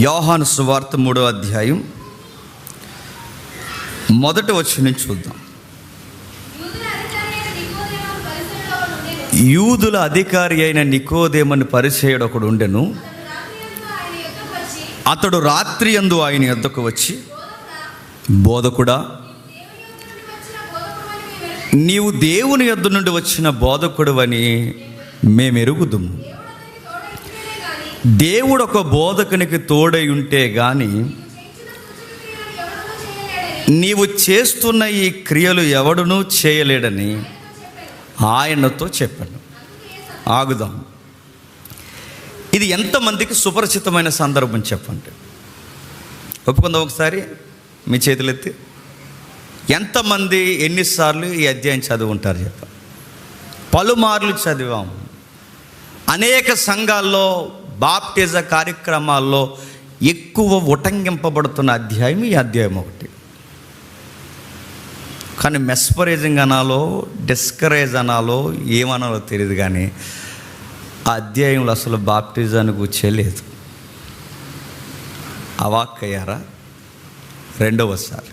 యోహాను సువార్త 3వ అధ్యాయం మొదటి వచనం చూద్దాం. యూదుల అధికారి అయిన నికోదేమని పరిసయ్యుడు ఒకడు ఉండెను. అతడు రాత్రి యందు ఆయన యొద్దకు వచ్చి, బోధకుడా, నీవు దేవుని యొద్ద నుండి వచ్చిన బోధకుడువని మేమెరుగుదుము. దేవుడు ఒక బోధకునికి తోడై ఉంటే గాని నీవు చేస్తున్న ఈ క్రియలు ఎవడునూ చేయలేడని ఆయనతో చెప్పాను. ఆగుదాం. ఇది ఎంతమందికి సుపరిచితమైన సందర్భం చెప్పండి. ఒప్పుకుందాం ఒకసారి. మీ చేతులెత్తి ఎంతమంది ఎన్నిసార్లు ఈ అధ్యాయం చదువుంటారు చెప్పండి. పలుమార్లు చదివాము. అనేక సంఘాల్లో బాప్టిజ కార్యక్రమాల్లో ఎక్కువ ఉటంకింపబడుతున్న అధ్యాయం ఈ అధ్యాయం ఒకటి. కానీ మెస్పరైజింగ్ అనాలో డిస్కరేజ్ అనాలో ఏమనాలో తెలియదు, కానీ ఆ అధ్యాయంలో అసలు బాప్టిజాన్ని కూర్చోలేదు. అవాక్కయ్యారా? రెండవసారి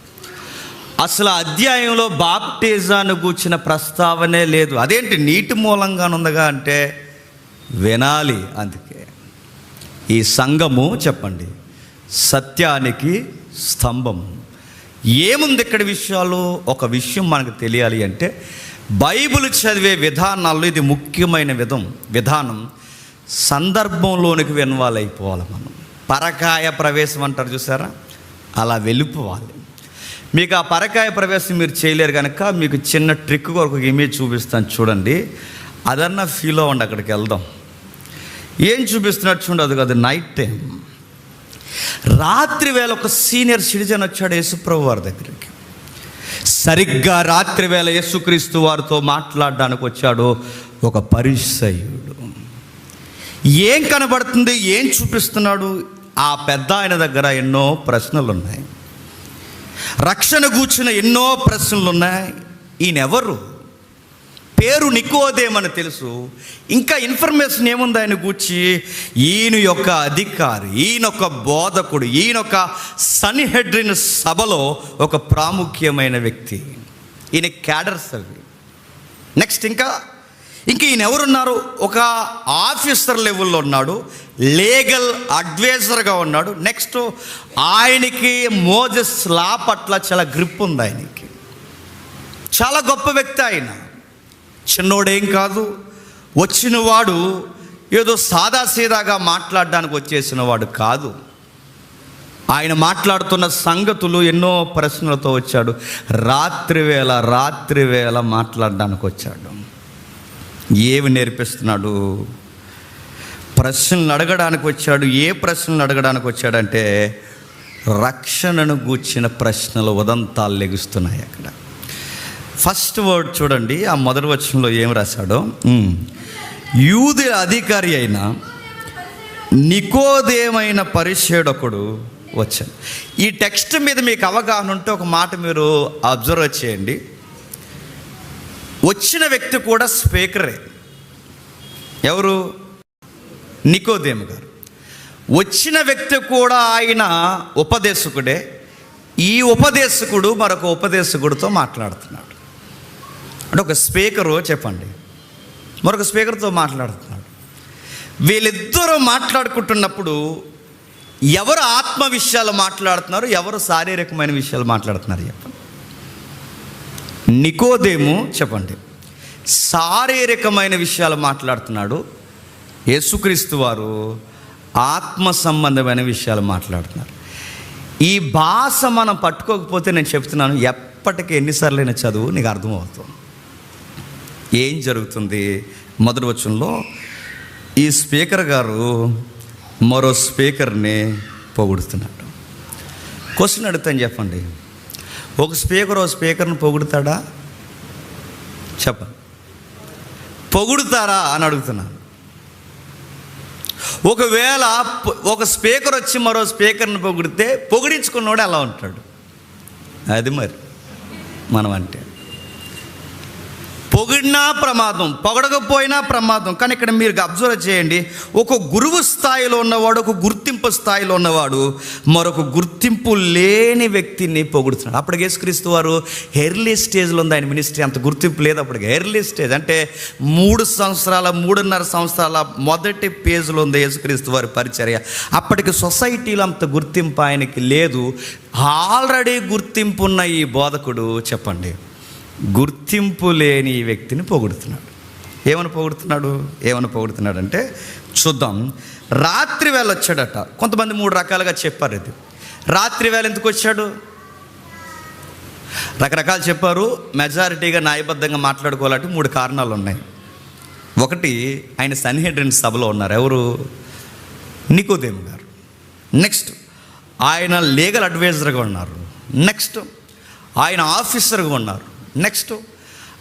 అసలు అధ్యాయంలో బాప్టిజాన్ని కూర్చిన ప్రస్తావనే లేదు. అదేంటి నీటి మూలంగా ఉందగా అంటే వినాలి. అందుకే ఈ సంఘము చెప్పండి సత్యానికి స్తంభము. ఏముంది ఇక్కడ విషయాలు? ఒక విషయం మనకు తెలియాలి అంటే బైబిల్ చదివే విధానాల్లో ఇది ముఖ్యమైన విధానం. సందర్భంలోనికి ఇన్వాల్వ్ అయిపోవాలి మనం. పరకాయ ప్రవేశం అంటారు చూసారా, అలా వెళ్ళిపోవాలి. మీకు ఆ పరకాయ ప్రవేశం మీరు చేయలేరు కనుక మీకు చిన్న ట్రిక్ కొరకు ఇమేజ్ చూపిస్తాను చూడండి. అదన్నా ఫీల్ అవ్వండి. అక్కడికి వెళ్దాం. ఏం చూపిస్తున్నట్టు చూడదు కదా. నైట్ టైం రాత్రి వేళ ఒక సీనియర్ సిటిజన్ వచ్చాడు యేసుప్రభు వారి దగ్గరికి. సరిగ్గా రాత్రి వేళ యేసుక్రీస్తు వారితో మాట్లాడడానికి వచ్చాడు ఒక పరిసయ్యుడు. ఏం కనబడుతుంది, ఏం చూపిస్తున్నాడు? ఆ పెద్ద ఆయన దగ్గర ఎన్నో ప్రశ్నలు ఉన్నాయి. రక్షణ కూర్చున్న ఎన్నో ప్రశ్నలు ఉన్నాయి. ఈయనెవరు? పేరు నికోదేమని తెలుసు. ఇంకా ఇన్ఫర్మేషన్ ఏముంది ఆయన గూర్చి? ఈయన యొక్క అధికారి, ఈయన ఒక బోధకుడు, ఈయన ఒక సన్హెడ్రిన్ సభలో ఒక ప్రాముఖ్యమైన వ్యక్తి. ఈయన క్యాడర్స్ అవి. నెక్స్ట్ ఇంకా ఈయన ఎవరున్నారు? ఒక ఆఫీసర్ లెవెల్లో ఉన్నాడు, లీగల్ అడ్వైజర్గా ఉన్నాడు. నెక్స్ట్ ఆయనకి మోజెస్ లా పట్ల చాలా గ్రిప్ ఉంది. ఆయనకి చాలా గొప్ప వ్యక్తి. ఆయన చిన్నోడేం కాదు. వచ్చినవాడు ఏదో సాదాసీదాగా మాట్లాడడానికి వచ్చేసిన వాడు కాదు. ఆయన మాట్లాడుతున్న సంగతులు ఎన్నో ప్రశ్నలతో వచ్చాడు. రాత్రి వేళ మాట్లాడడానికి వచ్చాడు. ఏమి నేర్పిస్తున్నాడు? ప్రశ్నలు అడగడానికి వచ్చాడు. ఏ ప్రశ్నలు అడగడానికి వచ్చాడంటే రక్షణను గూర్చిన ప్రశ్నలు ఉదంతాలు లెగుస్తున్నాయి అక్కడ. ఫస్ట్ వర్డ్ చూడండి, ఆ మొదటి వచనంలో ఏం రాశాడో. యూదు అధికారి అయిన నికోదేమైన పరిసయ్యుడొకడు వచ్చాడు. ఈ టెక్స్ట్ మీద మీకు అవగాహన ఉంటే ఒక మాట మీరు అబ్జర్వ్ చేయండి. వచ్చిన వ్యక్తి కూడా స్పీకరే. ఎవరు? నికోదేము గారు. వచ్చిన వ్యక్తి కూడా ఆయన ఉపదేశకుడే. ఈ ఉపదేశకుడు మరొక ఉపదేశకుడితో మాట్లాడుతున్నాడు. అంటే ఒక స్పీకరు చెప్పండి మరొక స్పీకర్తో మాట్లాడుతున్నాడు. వీళ్ళిద్దరూ మాట్లాడుకుంటున్నప్పుడు ఎవరు ఆత్మ విషయాలు మాట్లాడుతున్నారు, ఎవరు శారీరకమైన విషయాలు మాట్లాడుతున్నారు చెప్పండి. నికోదేము చెప్పండి శారీరకమైన విషయాలు మాట్లాడుతున్నాడు. యేసుక్రీస్తు వారు ఆత్మ సంబంధమైన విషయాలు మాట్లాడుతున్నారు. ఈ భాష మనం పట్టుకోకపోతే నేను చెప్తున్నాను, ఎప్పటికీ ఎన్నిసార్లైనా చదువు నీకు అర్థమవుతుంది. ఏం జరుగుతుంది? మొదటి వచనంలో ఈ స్పీకర్ గారు మరో స్పీకర్ని పొగుడుతున్నాడు. క్వశ్చన్ అడుగుతాను చెప్పండి. ఒక స్పీకర్ని పొగుడుతాడా? చెప్పండి. పొగుడుతారా అని అడుగుతున్నాను. ఒకవేళ ఒక స్పీకర్ వచ్చి మరో స్పీకర్ని పొగిడితే పొగిడించుకున్నవాడు ఎలా ఉంటాడు? అది మరి మనం అంటే పొగిడినా ప్రమాదం, పొగడకపోయినా ప్రమాదం. కానీ ఇక్కడ మీరు అబ్జర్వ్ చేయండి, ఒక గురువు స్థాయిలో ఉన్నవాడు, ఒక గుర్తింపు స్థాయిలో ఉన్నవాడు మరొక గుర్తింపు లేని వ్యక్తిని పొగుడుతున్నాడు. అప్పటికి యేసుక్రీస్తు వారు ఎర్లీ స్టేజ్లో ఉంది ఆయన మినిస్ట్రీ, అంత గుర్తింపు లేదు అప్పటికి. ఎర్లీ స్టేజ్ అంటే 3.5 సంవత్సరాల మొదటి పేజ్లో ఉంది యేసుక్రీస్తు వారి పరిచర్య. అప్పటికి సొసైటీలో అంత గుర్తింపు ఆయనకి లేదు. ఆల్రెడీ గుర్తింపు ఉన్న ఈ బోధకుడు చెప్పండి, గుర్తింపు లేని ఈ వ్యక్తిని పొగుడుతున్నాడు. ఏమని పొగుడుతున్నాడు అంటే చూద్దాం. రాత్రి వేళ వచ్చాడట. కొంతమంది 3 రకాలుగా చెప్పారు. ఇది రాత్రి వేళ ఎందుకు వచ్చాడు, రకరకాలు చెప్పారు. మెజారిటీగా న్యాయబద్ధంగా మాట్లాడుకోవాలంటే 3 కారణాలు ఉన్నాయి. ఒకటి, ఆయన సన్హెడ్రిన్ సభలో ఉన్నారు. ఎవరు? నికోదేము గారు. నెక్స్ట్, ఆయన లీగల్ అడ్వైజర్గా ఉన్నారు. నెక్స్ట్, ఆయన ఆఫీసర్గా ఉన్నారు. నెక్స్ట్,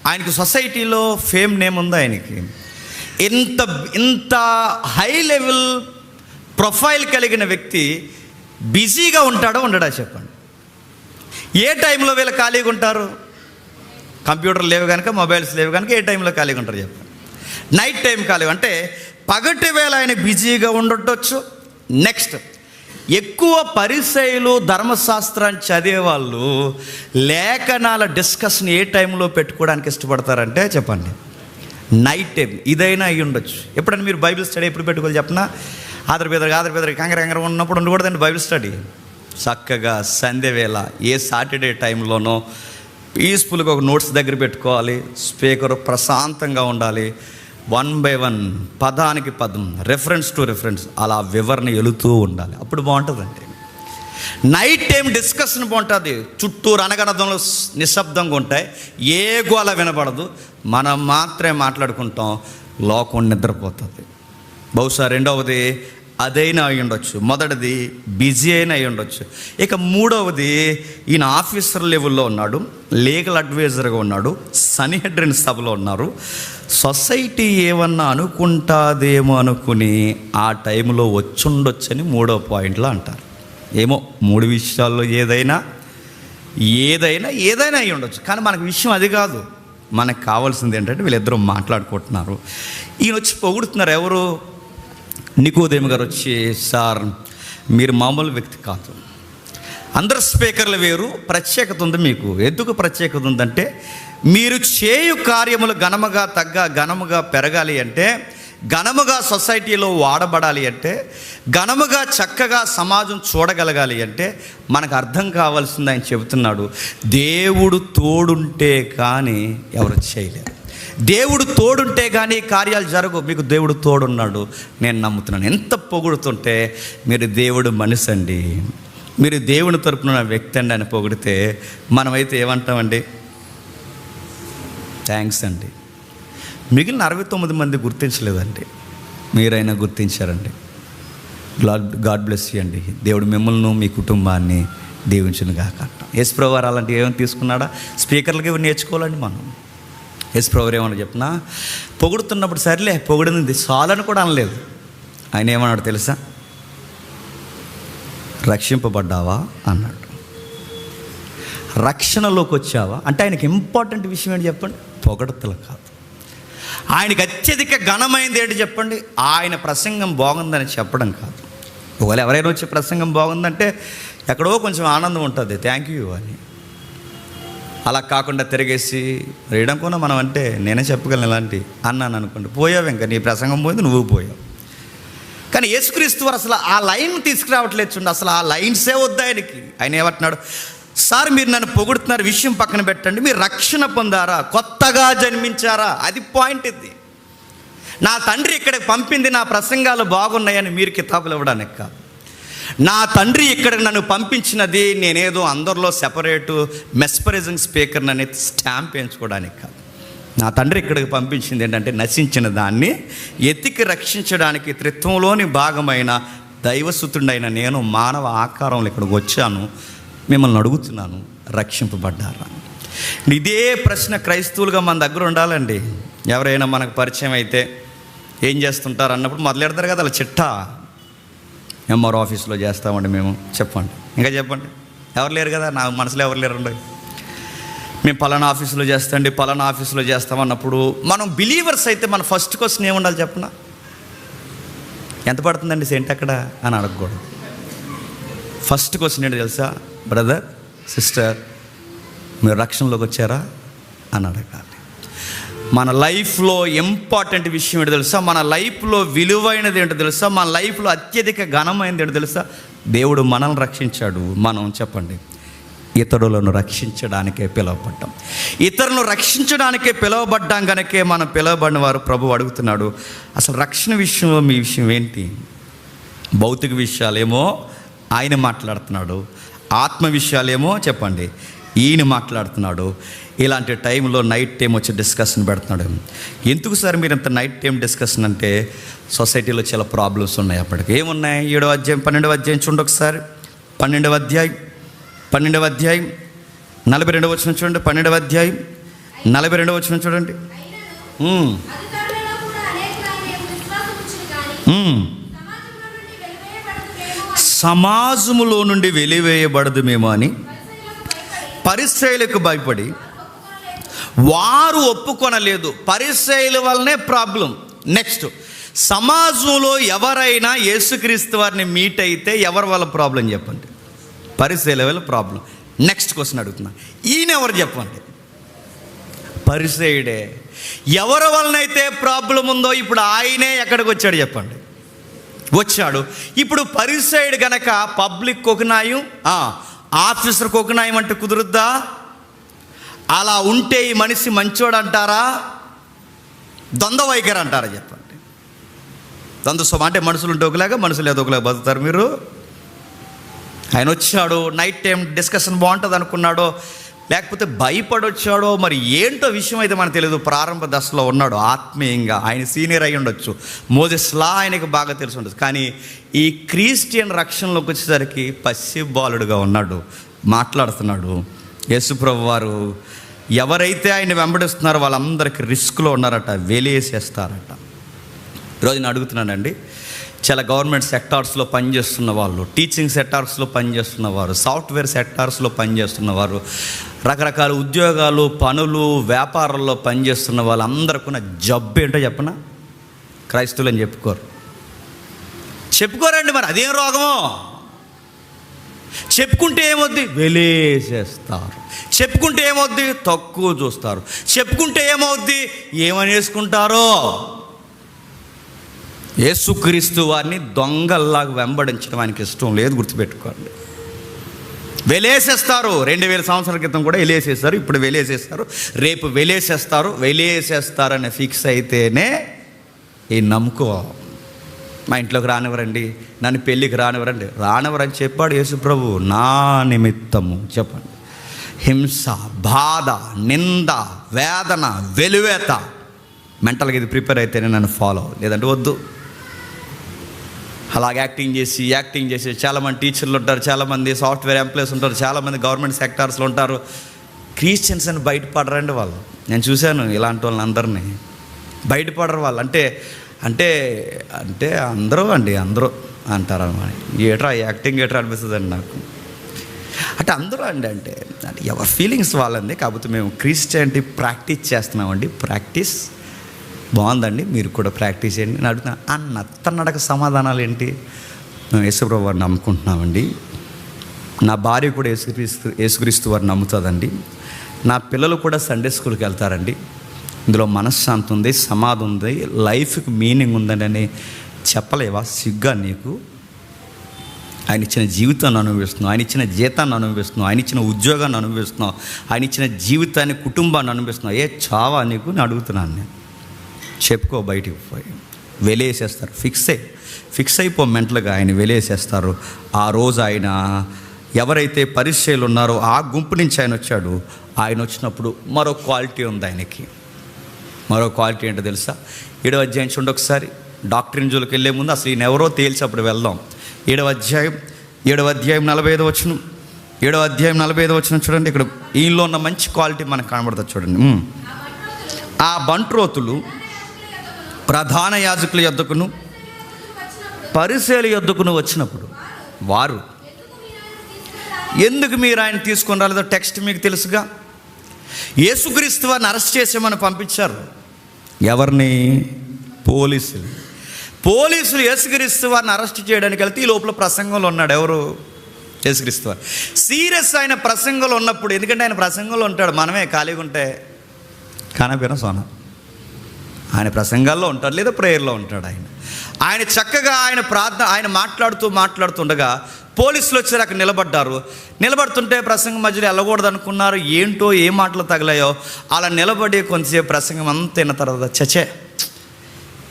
ఆయనకి సొసైటీలో ఫేమ్ నేమ్ ఉంది. ఆయనకి ఇంత హై లెవెల్ ప్రొఫైల్ కలిగిన వ్యక్తి బిజీగా ఉండడా చెప్పండి. ఏ టైంలో వీళ్ళు ఖాళీగా ఉంటారు? కంప్యూటర్ లేవు కనుక, మొబైల్స్ లేవు కనుక ఏ టైంలో ఖాళీగా ఉంటారు చెప్పండి? నైట్ టైం ఖాళీగా. అంటే పగటి వేళ ఆయన బిజీగా ఉండొచ్చు. నెక్స్ట్, ఎక్కువ పరిసయ్యులు ధర్మశాస్త్రాన్ని చదివేవాళ్ళు లేఖనాల డిస్కషన్ ఏ టైంలో పెట్టుకోవడానికి ఇష్టపడతారంటే చెప్పండి, నైట్ టైం. ఇదైనా అయ్యి ఉండొచ్చు. ఎప్పుడైనా మీరు బైబిల్ స్టడీ ఎప్పుడు పెట్టుకోవాలి చెప్పినా? ఆదరబెదర కంగర ఉన్నప్పుడు ఉండకూడదండి బైబిల్ స్టడీ. చక్కగా సంధ్య వేళ ఏ సాటర్డే టైంలోనో పీస్ఫుల్గా ఒక నోట్స్ దగ్గర పెట్టుకోవాలి. స్పీకర్ ప్రశాంతంగా ఉండాలి. 1 by 1 పదానికి పదం, రెఫరెన్స్ టు రెఫరెన్స్ అలా వివరణ వెళుతూ ఉండాలి. అప్పుడు బాగుంటుందండి. నైట్ టైం డిస్కషన్ బాగుంటుంది. చుట్టూరు అనగనదంలో నిశ్శబ్దంగా ఉంటాయి, ఏ గోల వినపడదు. మనం మాత్రమే మాట్లాడుకుంటాం, లోకం నిద్రపోతుంది. బహుశా రెండవది అదైనా అయి ఉండొచ్చు. మొదటిది బిజీ అయినా అయి ఉండొచ్చు. ఇక మూడవది, ఈయన ఆఫీసర్ లెవెల్లో ఉన్నాడు, లీగల్ అడ్వైజర్గా ఉన్నాడు, సన్హెడ్రిన్ సభలో ఉన్నారు. సొసైటీ ఏమన్నా అనుకుంటాదేమో అనుకుని ఆ టైంలో వచ్చుండొచ్చని 3వ పాయింట్లో అంటారు. ఏమో 3 విషయాల్లో ఏదైనా అయి ఉండొచ్చు. కానీ మనకు విషయం అది కాదు. మనకు కావాల్సింది ఏంటంటే వీళ్ళిద్దరూ మాట్లాడుకుంటున్నారు. ఈయన వచ్చి పొగుడుతున్నారు. ఎవరు? నికోదేము గారు వచ్చి, సార్ మీరు మామూలు వ్యక్తి కాదు, అందరు స్పీకర్లు వేరు, ప్రత్యేకత ఉంది మీకు. ఎందుకు ప్రత్యేకత ఉందంటే, మీరు చేయు కార్యములు ఘనముగా పెరగాలి అంటే, ఘనముగా సొసైటీలో వాడబడాలి అంటే, ఘనముగా చక్కగా సమాజం చూడగలగాలి అంటే మనకు అర్థం కావాల్సింది ఆయన చెబుతున్నాడు. దేవుడు తోడుంటే కానీ ఎవరు చేయలేరు. దేవుడు తోడుంటే కానీ కార్యాలు జరగవు. మీకు దేవుడు తోడున్నాడు, నేను నమ్ముతున్నాను. ఎంత పొగుడుతుంటే మీరు దేవుడు మనిషి అండి, మీరు దేవుని తరపున వ్యక్తి అండి అని పొగిడితే మనమైతే ఏమంటామండి? థ్యాంక్స్ అండి. మిగిలిన 69 మంది గుర్తించలేదండి, మీరైనా గుర్తించారండి. గాడ్ బ్లెస్ యూ అండి. దేవుడు మిమ్మల్ని మీ కుటుంబాన్ని దీవించును గాక. యేసుప్రభువు వారు అలాంటివి ఏమైనా తీసుకున్నాడా? స్పీకర్లకి ఇవి నేర్చుకోవాలండి మనం. యేసుప్రభువు ఏమన్నా చెప్పినా పొగుడుతున్నప్పుడు సరేలే పొగిడింది చాలని కూడా అనలేదు. ఆయన ఏమన్నాడు తెలుసా? రక్షింపబడ్డావా అన్నాడు. రక్షణలోకి వచ్చావా అంటే ఆయనకి ఇంపార్టెంట్ విషయం ఏంటి చెప్పండి? పొగడతలు కాదు. ఆయనకి అత్యధిక ఘనమైంది ఏంటి చెప్పండి? ఆయన ప్రసంగం బాగుందని చెప్పడం కాదు. ఒకవేళ ఎవరైనా వచ్చి ప్రసంగం బాగుందంటే ఎక్కడో కొంచెం ఆనందం ఉంటుంది, థ్యాంక్ యూ అని. అలా కాకుండా తిరిగేసి రేయడం కూడా మనం అంటే నేనే చెప్పగలను ఇలాంటి అన్నాను అనుకోండి, పోయావు, ఇంకా నీ ప్రసంగం పోయింది, నువ్వు పోయావు. కానీ యేసుక్రీస్తు వారు అసలు ఆ లైన్ తీసుకురావట్లేదు చూడండి. అసలు ఆ లైన్సే వద్దు ఆయనకి. ఆయన ఏమంటున్నాడు? సార్ మీరు నన్ను పొగుడుతున్నారు, విషయం పక్కన పెట్టండి. మీరు రక్షణ పొందారా? కొత్తగా జన్మించారా? అది పాయింట్. ఇది నా తండ్రి ఇక్కడికి పంపింది నా ప్రసంగాలు బాగున్నాయని మీరు కితాబులు ఇవ్వడానికి కాదు. నా తండ్రి ఇక్కడ నన్ను పంపించినది నేనేదో అందరిలో సెపరేటు మెస్పరైజింగ్ స్పీకర్ని అనేది స్టాంప్ వేయించుకోవడానికి కాదు. నా తండ్రి ఇక్కడికి పంపించింది ఏంటంటే నశించిన దాన్ని ఎతికి రక్షించడానికి త్రిత్వంలోని భాగమైన దైవసుతుడైన నేను మానవ ఆకారంలో ఇక్కడికి వచ్చాను. మిమ్మల్ని అడుగుతున్నాను, రక్షింపబడ్డారా? ఇదే ప్రశ్న క్రైస్తవులుగా మన దగ్గర ఉండాలండి. ఎవరైనా మనకు పరిచయం అయితే ఏం చేస్తుంటారు అన్నప్పుడు మొదలెడతారు కదా అలా చిట్టా, ఎంఆర్ ఆఫీస్లో చేస్తామండి మేము, చెప్పండి, ఇంకా చెప్పండి. ఎవరు లేరు కదా, నా మనసులో ఎవరు లేరు. మేము పలానా ఆఫీసులో చేస్తాండి, పలానా ఆఫీసులో చేస్తామన్నప్పుడు మనం బిలీవర్స్ అయితే మన ఫస్ట్ క్వశ్చన్ ఏముండాలి చెప్పనా? ఎంత పడుతుందండి సెంట్ అక్కడ అని అడగకూడదు. ఫస్ట్ క్వశ్చన్ ఏంటి తెలుసా? బ్రదర్, సిస్టర్, మీరు రక్షణలోకి వచ్చారా అని అడగాలి. మన లైఫ్లో ఇంపార్టెంట్ విషయం ఏంటో తెలుసా? మన లైఫ్లో విలువైనది ఏంటో తెలుసా? మన లైఫ్లో అత్యధిక ఘనమైనది ఏంటో తెలుసా? దేవుడు మనల్ని రక్షించాడు. మనం చెప్పండి, ఇతరులను రక్షించడానికే పిలువబడ్డాం. ఇతరులను రక్షించడానికే పిలువబడ్డాం కనుకే మనం పిలువబడిన వారు ప్రభు అడుగుతున్నాడు, అసలు రక్షణ విషయంలో మీ విషయం ఏంటి? భౌతిక విషయాలేమో ఆయన మాట్లాడుతున్నాడు, ఆత్మ విషయాలేమో చెప్పండి ఈయన మాట్లాడుతున్నాడు. ఇలాంటి టైంలో నైట్ టైం వచ్చి డిస్కషన్ పెడుతున్నాడు. ఎందుకు సార్ మీరు ఇంత నైట్ టైం డిస్కషన్ అంటే, సొసైటీలో చాలా ప్రాబ్లమ్స్ ఉన్నాయి. అప్పటికి ఏమున్నాయి? 7వ అధ్యాయం 12వ అధ్యాయం చూడండి ఒకసారి. 12వ అధ్యాయం 42వ వచనం చూడండి. 12వ అధ్యాయం 42వ వచనం చూడండి. సమాజములో నుండి వెలివేయబడదుమేమో అని పరిసయ్యులకు భయపడి వారు ఒప్పుకొనలేదు. పరిసయ్యుల వల్లనే ప్రాబ్లం. నెక్స్ట్, సమాజంలో ఎవరైనా యేసుక్రీస్తు వారిని మీట్ అయితే ఎవరి వల్ల ప్రాబ్లం చెప్పండి? పరిసయ్యుల వల్ల ప్రాబ్లం. నెక్స్ట్ క్వశ్చన్ అడుగుతున్నా, ఈయన ఎవరు చెప్పండి? పరిసయ్యుడే. ఎవరి వలనైతే ప్రాబ్లం ఉందో ఇప్పుడు ఆయనే ఎక్కడికి వచ్చాడు చెప్పండి? వచ్చాడు. ఇప్పుడు పరిసయ్యుడు గనక పబ్లిక్ ఒక న్యాయం, ఆఫీసర్కి ఒక న్యాయం అంటే కుదురుద్దా? అలా ఉంటే ఈ మనిషి మంచోడు అంటారా, ద్వంద్వ వైఖరి అంటారా చెప్పండి? ద్వంద్వ అంటే మనుషులు ఉంటే ఒకలాగా, మనుషులు ఏదో ఒకలాగా బతుకుతారు మీరు. ఆయన వచ్చాడు, నైట్ టైం డిస్కషన్ బాగుంటుంది అనుకున్నాడో, లేకపోతే భయపడొచ్చాడో, మరి ఏంటో విషయం అయితే మనకు తెలియదు. ప్రారంభ దశలో ఉన్నాడు ఆత్మీయంగా. ఆయన సీనియర్ అయి ఉండొచ్చు, మోజెస్లా ఆయనకు బాగా తెలిసి ఉండొచ్చు. కానీ ఈ క్రిస్టియన్ రక్షణలోకి వచ్చేసరికి పసి బాలుడుగా ఉన్నాడు, మాట్లాడుతున్నాడు. యేసుప్రభు వారు ఎవరైతే ఆయన వెంబడిస్తున్నారో వాళ్ళందరికీ రిస్క్లో ఉన్నారట, వెలివేసేస్తారట. ఈరోజు నేను అడుగుతున్నానండి, చాలా గవర్నమెంట్ సెక్టార్స్లో పనిచేస్తున్న వాళ్ళు, టీచింగ్ సెక్టార్స్లో పనిచేస్తున్నవారు, సాఫ్ట్వేర్ సెక్టార్స్లో పనిచేస్తున్నవారు, రకరకాల ఉద్యోగాలు, పనులు, వ్యాపారాల్లో పనిచేస్తున్న వాళ్ళందరికీ జబ్బు ఏంటో చెప్పనా? క్రైస్తవులు అని చెప్పుకోరండి. మరి అదేం రోగమో? చెప్పుకుంటే ఏమవుద్ది? వెలేసేస్తారు. చెప్పుకుంటే ఏమవుద్ది? తక్కువ చూస్తారు. చెప్పుకుంటే ఏమవుద్ది? ఏమని వేసుకుంటారో. యేసుక్రీస్తు వారిని దొంగల్లాగా వెంబడించడం ఆయనకి ఇష్టం లేదు, గుర్తుపెట్టుకోండి. వెలేసేస్తారు. 2000 సంవత్సరాల క్రితం కూడా వెలేసేస్తారు, ఇప్పుడు వెలేసేస్తారు, రేపు వెలేసేస్తారని ఫిక్స్ అయితేనే ఈ నమ్ముకో. మా ఇంట్లోకి రానివ్వరండి, నన్ను పెళ్ళికి రానివ్వరని చెప్పాడు యేసుప్రభు. నా నిమిత్తము చెప్పండి హింస, బాధ, నింద, వేదన, వెలువేత. మెంటల్గా ఇది ప్రిపేర్ అయితేనే నన్ను ఫాలో, లేదంటే వద్దు. అలాగే యాక్టింగ్ చేసి చాలామంది టీచర్లు ఉంటారు, చాలామంది సాఫ్ట్వేర్ ఎంప్లాయీస్ ఉంటారు, చాలామంది గవర్నమెంట్ సెక్టార్స్లో ఉంటారు. క్రిస్టియన్స్ అని బయటపడరండి వాళ్ళు. నేను చూశాను ఇలాంటి వాళ్ళని అందరినీ. బయటపడరు వాళ్ళు. అంటే అందరూ అంటారు అన్నమాట. ఏట్రా యాక్టింగ్ ఏట్రా అనిపిస్తుంది అండి నాకు. అంటే అందరూ అంటే ఎవరి ఫీలింగ్స్ వాళ్ళండి. కాకపోతే మేము క్రిస్టియానిటీ ప్రాక్టీస్ చేస్తున్నామండి. ప్రాక్టీస్ బాగుందండి, మీరు కూడా ప్రాక్టీస్ చేయండి అని అడుగుతున్నా. నత్తనడక సమాధానాలు ఏంటి? మేము యేసుప్రభు వారిని నమ్ముకుంటున్నామండి, నా భార్య కూడా యేసుక్రీస్తు వారిని నమ్ముతుందండి, నా పిల్లలు కూడా సండే స్కూల్కి వెళ్తారండి, ఇందులో మనశ్శాంతి ఉంది, సమాధి ఉంది, లైఫ్కి మీనింగ్ ఉందండి అని చెప్పలేవా? సిగ్గా నీకు? ఆయన ఇచ్చిన జీవితాన్ని అనుభవిస్తున్నావు, ఆయన ఇచ్చిన జీతాన్ని అనుభవిస్తున్నావు, ఆయన ఇచ్చిన ఉద్యోగాన్ని అనుభవిస్తున్నావు, ఆయన ఇచ్చిన జీవితాన్ని, కుటుంబాన్ని అనుభవిస్తున్నావు. ఏ చావా నీకు? నేను అడుగుతున్నాను. నేను చెప్పుకో, బయటికి పోయి వెలేసేస్తారు. ఫిక్స్ అయిపో మెంటల్గా. ఆయన వెలేసేస్తారు. ఆ రోజు ఆయన ఎవరైతే పరిచయాలు ఉన్నారో ఆ గుంపు నుంచి ఆయన వచ్చాడు. ఆయన వచ్చినప్పుడు మరో క్వాలిటీ ఉంది ఆయనకి. మరో క్వాలిటీ ఏంటో తెలుసా? 7వ అధ్యాయం చూడండి ఒకసారి. డాక్టరీన్ జోలికి వెళ్ళే ముందు అసలు ఈయన ఎవరో తేల్చి అప్పుడు వెళ్దాం. 7వ అధ్యాయం 45వ వచనం. 7వ అధ్యాయం 45వ వచనం చూడండి. ఇక్కడ ఈయనలో ఉన్న మంచి క్వాలిటీ మనకు కనబడుతుంది చూడండి. ఆ బంట్రోతులు ప్రధాన యాజకుల యొద్దకును పరిసయ్యుల యొద్దకును వచ్చినప్పుడు వారు, ఎందుకు మీరు ఆయన తీసుకొని రాలేదో టెక్స్ట్ మీకు తెలుసుగా. యేసుక్రీస్తు వారిని అరెస్ట్ చేసేమని పంపించారు. ఎవరిని? పోలీసులు యేసుక్రీస్తు వారిని అరెస్ట్ చేయడానికి వెళ్తే ఈ లోపల ప్రసంగంలో ఉన్నాడు. ఎవరు? యేసుక్రీస్తు వారు. సీరియస్ ఆయన ప్రసంగంలో ఉన్నప్పుడు, ఎందుకంటే ఆయన ప్రసంగంలో ఉంటాడు, మనమే ఖాళీగా ఉంటే కానపీన సోన. ఆయన ప్రసంగాల్లో ఉంటాడు, లేదా ప్రేయర్లో ఉంటాడు. ఆయన చక్కగా ఆయన మాట్లాడుతుండగా పోలీసులు వచ్చారు, అక్కడ నిలబడుతుంటే ప్రసంగం మధ్యలో వెళ్ళకూడదు అనుకున్నారు. ఏంటో ఏ మాటలు తగిలాయో అలా నిలబడి కొంతసేపు ప్రసంగం అంతా అయిన తర్వాత చచ్చే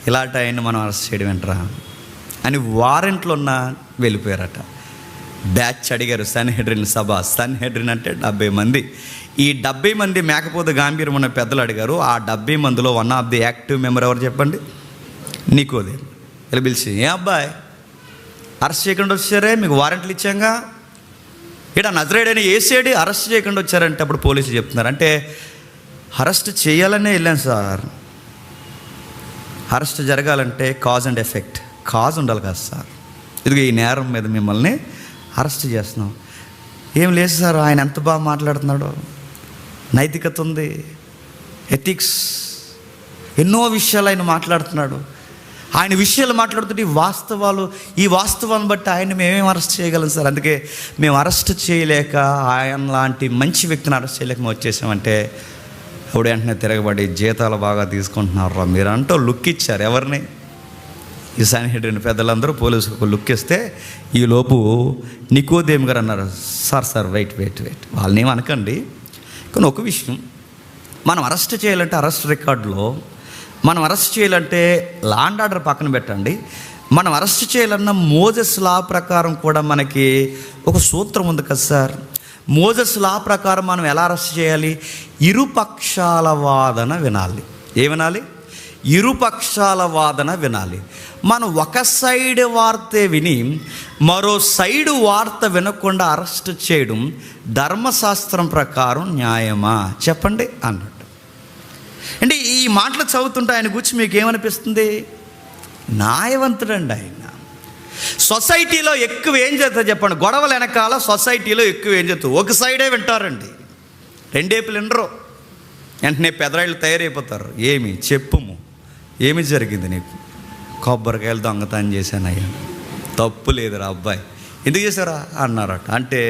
ఇలాంటి ఆయన్ని మనం అరెస్ట్ చేయడం ఏంట్రా అని వారెంట్లో వెళ్ళిపోయారట. బ్యాచ్ అడిగారు సన్హెడ్రిన్ సభ. సన్హెడ్రిన్ అంటే 70 మంది. ఈ 70 మంది మేకపోతే గాంభీర్యం ఉన్న పెద్దలు అడిగారు. ఆ 70 మందిలో one of the active member ఎవరు చెప్పండి? నికోదేము. ఇలా పిలిచి, ఏ అబ్బాయి అరెస్ట్ చేయకుండా వచ్చారే, మీకు వారెంట్లు ఇచ్చాంగా, ఇక్కడ నజరేయుడైన యేసేడి అరెస్ట్ చేయకుండా వచ్చారంటే అప్పుడు పోలీసులు చెప్తున్నారు, అంటే అరెస్ట్ చేయాలనే వెళ్ళాను సార్. అరెస్ట్ జరగాలంటే కాజ్ అండ్ ఎఫెక్ట్, కాజ్ ఉండాలి కదా సార్. ఇదిగో ఈ నేరం మీద మిమ్మల్ని అరెస్ట్ చేస్తున్నాం. ఏం లేదు సార్, ఆయన ఎంత బాగా మాట్లాడుతున్నాడో, నైతికత ఉంది, ఎథిక్స్, ఎన్నో విషయాలు ఆయన మాట్లాడుతున్నాడు. ఆయన విషయాలు మాట్లాడుతుంటే ఈ వాస్తవాలను బట్టి ఆయన మేమేం అరెస్ట్ చేయగలం సార్. అందుకే మేము అరెస్ట్ చేయలేక, ఆయన లాంటి మంచి వ్యక్తిని అరెస్ట్ చేయలేక మేము వచ్చేసామంటే అప్పుడు వెంటనే తిరగబడి జీతాలు బాగా తీసుకుంటున్నారా మీరు అంటూ లుక్ ఇచ్చారు. ఎవరిని? ఈ సన్హెడ్రిన్ పెద్దలందరూ పోలీసులకు లుక్ ఇస్తే ఈలోపు నికోదేము గారు అన్నారు, సార్ వెయిట్ వాళ్ళని ఏమి అనకండి, కానీ ఒక విషయం, మనం అరెస్ట్ చేయాలంటే అరెస్ట్ రికార్డులో మనం అరెస్ట్ చేయాలంటే లా అండ్ ఆర్డర్ పక్కన పెట్టండి, మనం అరెస్ట్ చేయాలన్న మోజెస్ లా ప్రకారం కూడా మనకి ఒక సూత్రం ఉంది కదా సార్. మోజెస్ లా ప్రకారం మనం ఎలా అరెస్ట్ చేయాలి? ఇరుపక్షాల వాదన వినాలి. ఏ వినాలి? ఇరుపక్షాల వాదన వినాలి. మనం ఒక సైడ్ వార్తే విని మరో సైడు వార్త వినకుండా అరెస్ట్ చేయడం ధర్మశాస్త్రం ప్రకారం న్యాయమా చెప్పండి అన్నట్టు. అంటే ఈ మాటలు చదువుతుంటే ఆయన గురించి మీకు ఏమనిపిస్తుంది? న్యాయవంతుడండి ఆయన. సొసైటీలో ఎక్కువ ఏం చేస్తారు చెప్పండి? గొడవలు వెనకాల సొసైటీలో ఎక్కువ ఏం చేస్తారు? ఒక సైడే వింటారండి, రెండేపులు వినరు. వెంటనే పెదరాయిలు తయారైపోతారు. ఏమి చెప్పుము, ఏమి జరిగింది నీకు? కొబ్బరికాయలు దొంగతనం చేశానయ్యా. తప్పు లేదురా అబ్బాయి, ఎందుకు చేశారా అన్నారట. అంటే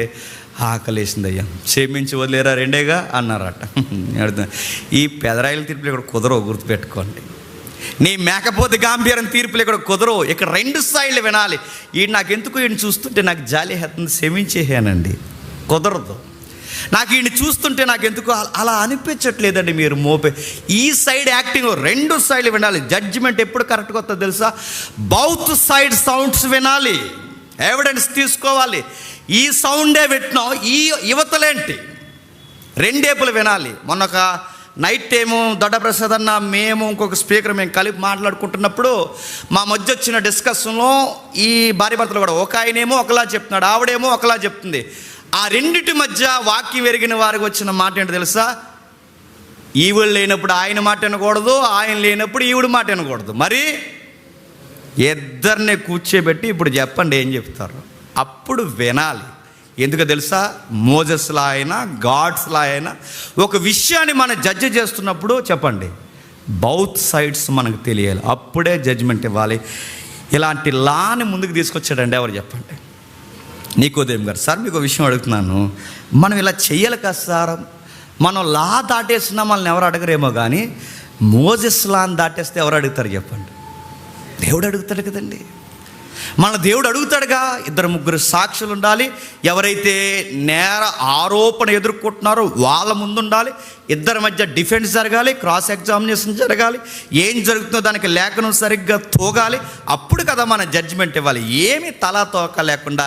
ఆకలేసిందయ్యా, క్షమించి వదిలేరా రెండేగా అన్నారట. ఈ పెదరాయిల తీర్పులు ఇక్కడ కుదరవు, గుర్తుపెట్టుకోండి. నీ మేకపోతే గాంభీర్యం తీర్పులు ఇక్కడ కుదరవు. ఇక్కడ 2 సైడ్లు వినాలి. నాకు ఎందుకు ఈయన చూస్తుంటే నాకు జాలి హెత్తుంది, క్షమించేసానండి, కుదరదు. నాకు ఈయన చూస్తుంటే నాకు ఎందుకు అలా అనిపించట్లేదండి. మీరు మోపే ఈ సైడ్ యాక్టింగ్ 2 సైడ్లు వినాలి. జడ్జిమెంట్ ఎప్పుడు కరెక్ట్గా వస్తుందో తెలుసా? బౌత్ సైడ్ సౌండ్స్ వినాలి, ఎవిడెన్స్ తీసుకోవాలి. ఈ సౌండే వింటున్నాం, ఈ యువతలేంటి, రెండేపులు వినాలి. మొన్న ఒక నైట్ టైము దొడ్డప్రసాద్ అన్న మేము ఇంకొక స్పీకర్ మేము కలిపి మాట్లాడుకుంటున్నప్పుడు మా మధ్య వచ్చిన డిస్కషన్లో ఈ భార్య భర్తలు కూడా ఒక ఆయనేమో ఒకలా చెప్తున్నాడు, ఆవిడేమో ఒకలా చెప్తుంది. ఆ రెండిటి మధ్య వాక్యం ఎరిగిన వారికి వచ్చిన మాట ఏంటో తెలుసా? ఈవిడ లేనప్పుడు ఆయన మాట వినకూడదు, ఆయన లేనప్పుడు ఈవిడ మాట వినకూడదు. మరి ఇద్దరిని కూర్చోబెట్టి ఇప్పుడు చెప్పండి ఏం చెప్తారు, అప్పుడు వినాలి. ఎందుకు తెలుసా? మోజెస్లా అయినా గాడ్స్లా అయినా ఒక విషయాన్ని మనం జడ్జి చేస్తున్నప్పుడు చెప్పండి బౌత్ సైడ్స్ మనకు తెలియాలి, అప్పుడే జడ్జిమెంట్ ఇవ్వాలి. ఇలాంటి లాని ముందుకు తీసుకొచ్చాడండి ఎవరు చెప్పండి? నికోదేము గారు. సార్ మీకు విషయం అడుగుతున్నాను, మనం ఇలా చెయ్యాలి కదా సార్, మనం లా దాటేసినా మనల్ని ఎవరు అడగరేమో కానీ మోజెస్ లాని దాటేస్తే ఎవరు అడుగుతారు చెప్పండి? దేవుడు అడుగుతాడు కదండి. మన దేవుడు అడుగుతాడుగా. 2-3 సాక్షులు ఉండాలి. ఎవరైతే నేర ఆరోపణ ఎదుర్కొంటున్నారో వాళ్ళ ముందు ఉండాలి. ఇద్దరి మధ్య డిఫెన్స్ జరగాలి, క్రాస్ ఎగ్జామినేషన్ జరగాలి, ఏం జరుగుతుందో దానికి లేఖనం సరిగ్గా తోగాలి. అప్పుడు కదా మన జడ్జిమెంట్ ఇవ్వాలి. ఏమి తలా తోక లేకుండా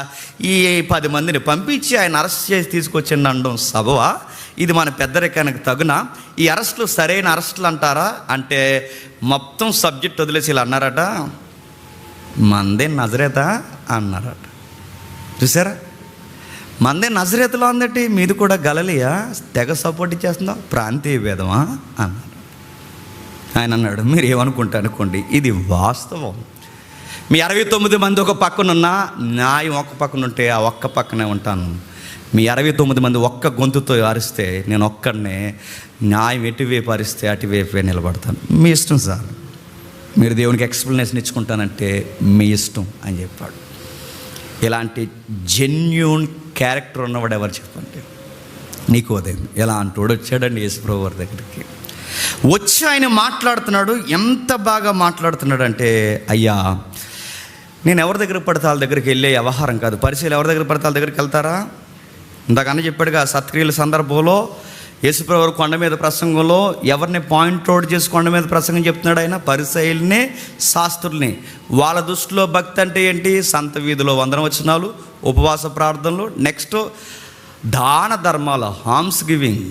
ఈ 10 మందిని పంపించి ఆయన అరెస్ట్ చేసి తీసుకొచ్చిండి అనడం సబవా? ఇది మన పెద్దరికానికి తగున? ఈ అరెస్టులు సరైన అరెస్టులు అంటారా అంటే మొత్తం సబ్జెక్ట్ వదిలేసి ఇలా అన్నారట, మందే నజరేతా అన్నారట. చూసారా? మందే నజరేతలో ఉందటి, మీది కూడా గలలియా, తెగ సపోర్ట్ ఇచ్చేస్తుందా, ప్రాంతీయ భేదమా అన్నారు. ఆయన అన్నాడు, మీరు ఏమనుకుంటా అనుకోండి, ఇది వాస్తవం. మీ 69 మంది ఒక పక్కనున్నా న్యాయం ఒక పక్కన ఉంటే ఆ ఒక్క పక్కనే ఉంటాను. మీ 69 మంది ఒక్క గొంతుతో అరిస్తే నేను ఒక్కడనే న్యాయం ఎటువైపు అరిస్తే అటువైపే నిలబడతాను. మీ ఇష్టం సార్, మీరు దేవునికి ఎక్స్ప్లెనేషన్ ఇచ్చుకుంటానంటే మీ ఇష్టం అని చెప్పాడు. ఇలాంటి జెన్యూన్ క్యారెక్టర్ ఉన్నవాడు ఎవరు చెప్పండి? నికోదేము ఎలా అంటోడు వచ్చాడండి యేసుప్రభువు వారి దగ్గరికి. వచ్చి ఆయన మాట్లాడుతున్నాడు. ఎంత బాగా మాట్లాడుతున్నాడు అంటే, అయ్యా నేను ఎవరి దగ్గర పడితే వాళ్ళ దగ్గరికి వెళ్ళే వ్యవహారం కాదు. పరిచయాలు ఎవరి దగ్గర పడితే వాళ్ళ దగ్గరికి వెళ్తారా? ఇందాకన్నా చెప్పాడుగా, సత్క్రియల సందర్భంలో యేసుప్రభువు వారు కొండ మీద ప్రసంగంలో ఎవరిని పాయింట్ అవుట్ చేసి కొండ మీద ప్రసంగం చెప్తున్నాడు ఆయన? పరిసయ్యుల్ని, శాస్త్రుల్ని. వాళ్ళ దృష్టిలో భక్తి అంటే ఏంటి? సంత వీధిలో వందన వచనాలు, ఉపవాస ప్రార్థనలు, నెక్స్ట్ దాన ధర్మాలు, హామ్స్ గివింగ్,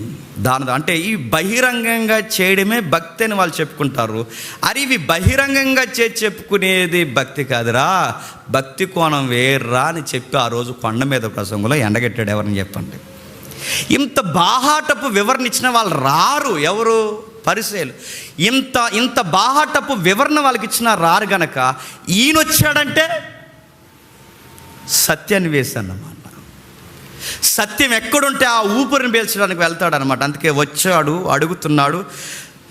అంటే ఈ బహిరంగంగా చేయడమే భక్తి అని వాళ్ళు చెప్పుకుంటారు. అరే ఇవి బహిరంగంగా చెప్పుకునేది భక్తి కాదురా, భక్తి కోణం వేర్రా అని చెప్పి ఆ రోజు కొండ మీద ప్రసంగంలో ఎండగట్టాడు. ఎవరిని చెప్పండి? ఇంత బాహాటపు వివరణ ఇచ్చిన వాళ్ళు రారు. ఎవరు? పరిసయ్యులు. ఇంత బాహాటపు వివరణ వాళ్ళకి ఇచ్చిన రారు గనక ఈయన వచ్చాడంటే సత్యాన్ని వేశానన్నమాట. సత్యం ఎక్కడుంటే ఆ ఊపిరిని పీల్చడానికి వెళ్తాడనమాట. అందుకే వచ్చాడు, అడుగుతున్నాడు.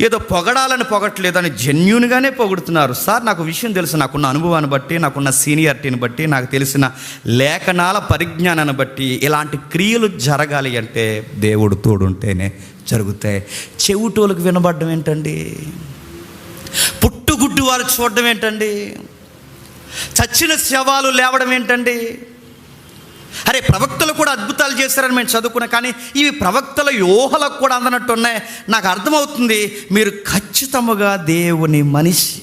ఏదో పొగడాలని పొగట్లేదని జెన్యూన్గానే పొగుడుతున్నారు. సార్ నాకు విషయం తెలుసు, నాకున్న అనుభవాన్ని బట్టి, నాకున్న సీనియారిటీని బట్టి, నాకు తెలిసిన లేఖనాల పరిజ్ఞానాన్ని బట్టి ఇలాంటి క్రియలు జరగాలి అంటే దేవుడు తోడుంటేనే జరుగుతాయి. చెవిటోళ్ళకి వినబడడం ఏంటండి? పుట్టుగుడ్డు వాళ్ళు చూడడం ఏంటండి? చచ్చిన శవాలు లేవడం ఏంటండి? అరే ప్రవక్తలు కూడా అద్భుతాలు చేశారని మేము చదువుకున్నాం, కానీ ఇవి ప్రవక్తల ఊహలకు కూడా అందనట్టు ఉన్నాయి. నాకు అర్థమవుతుంది మీరు ఖచ్చితంగా దేవుని మనిషి,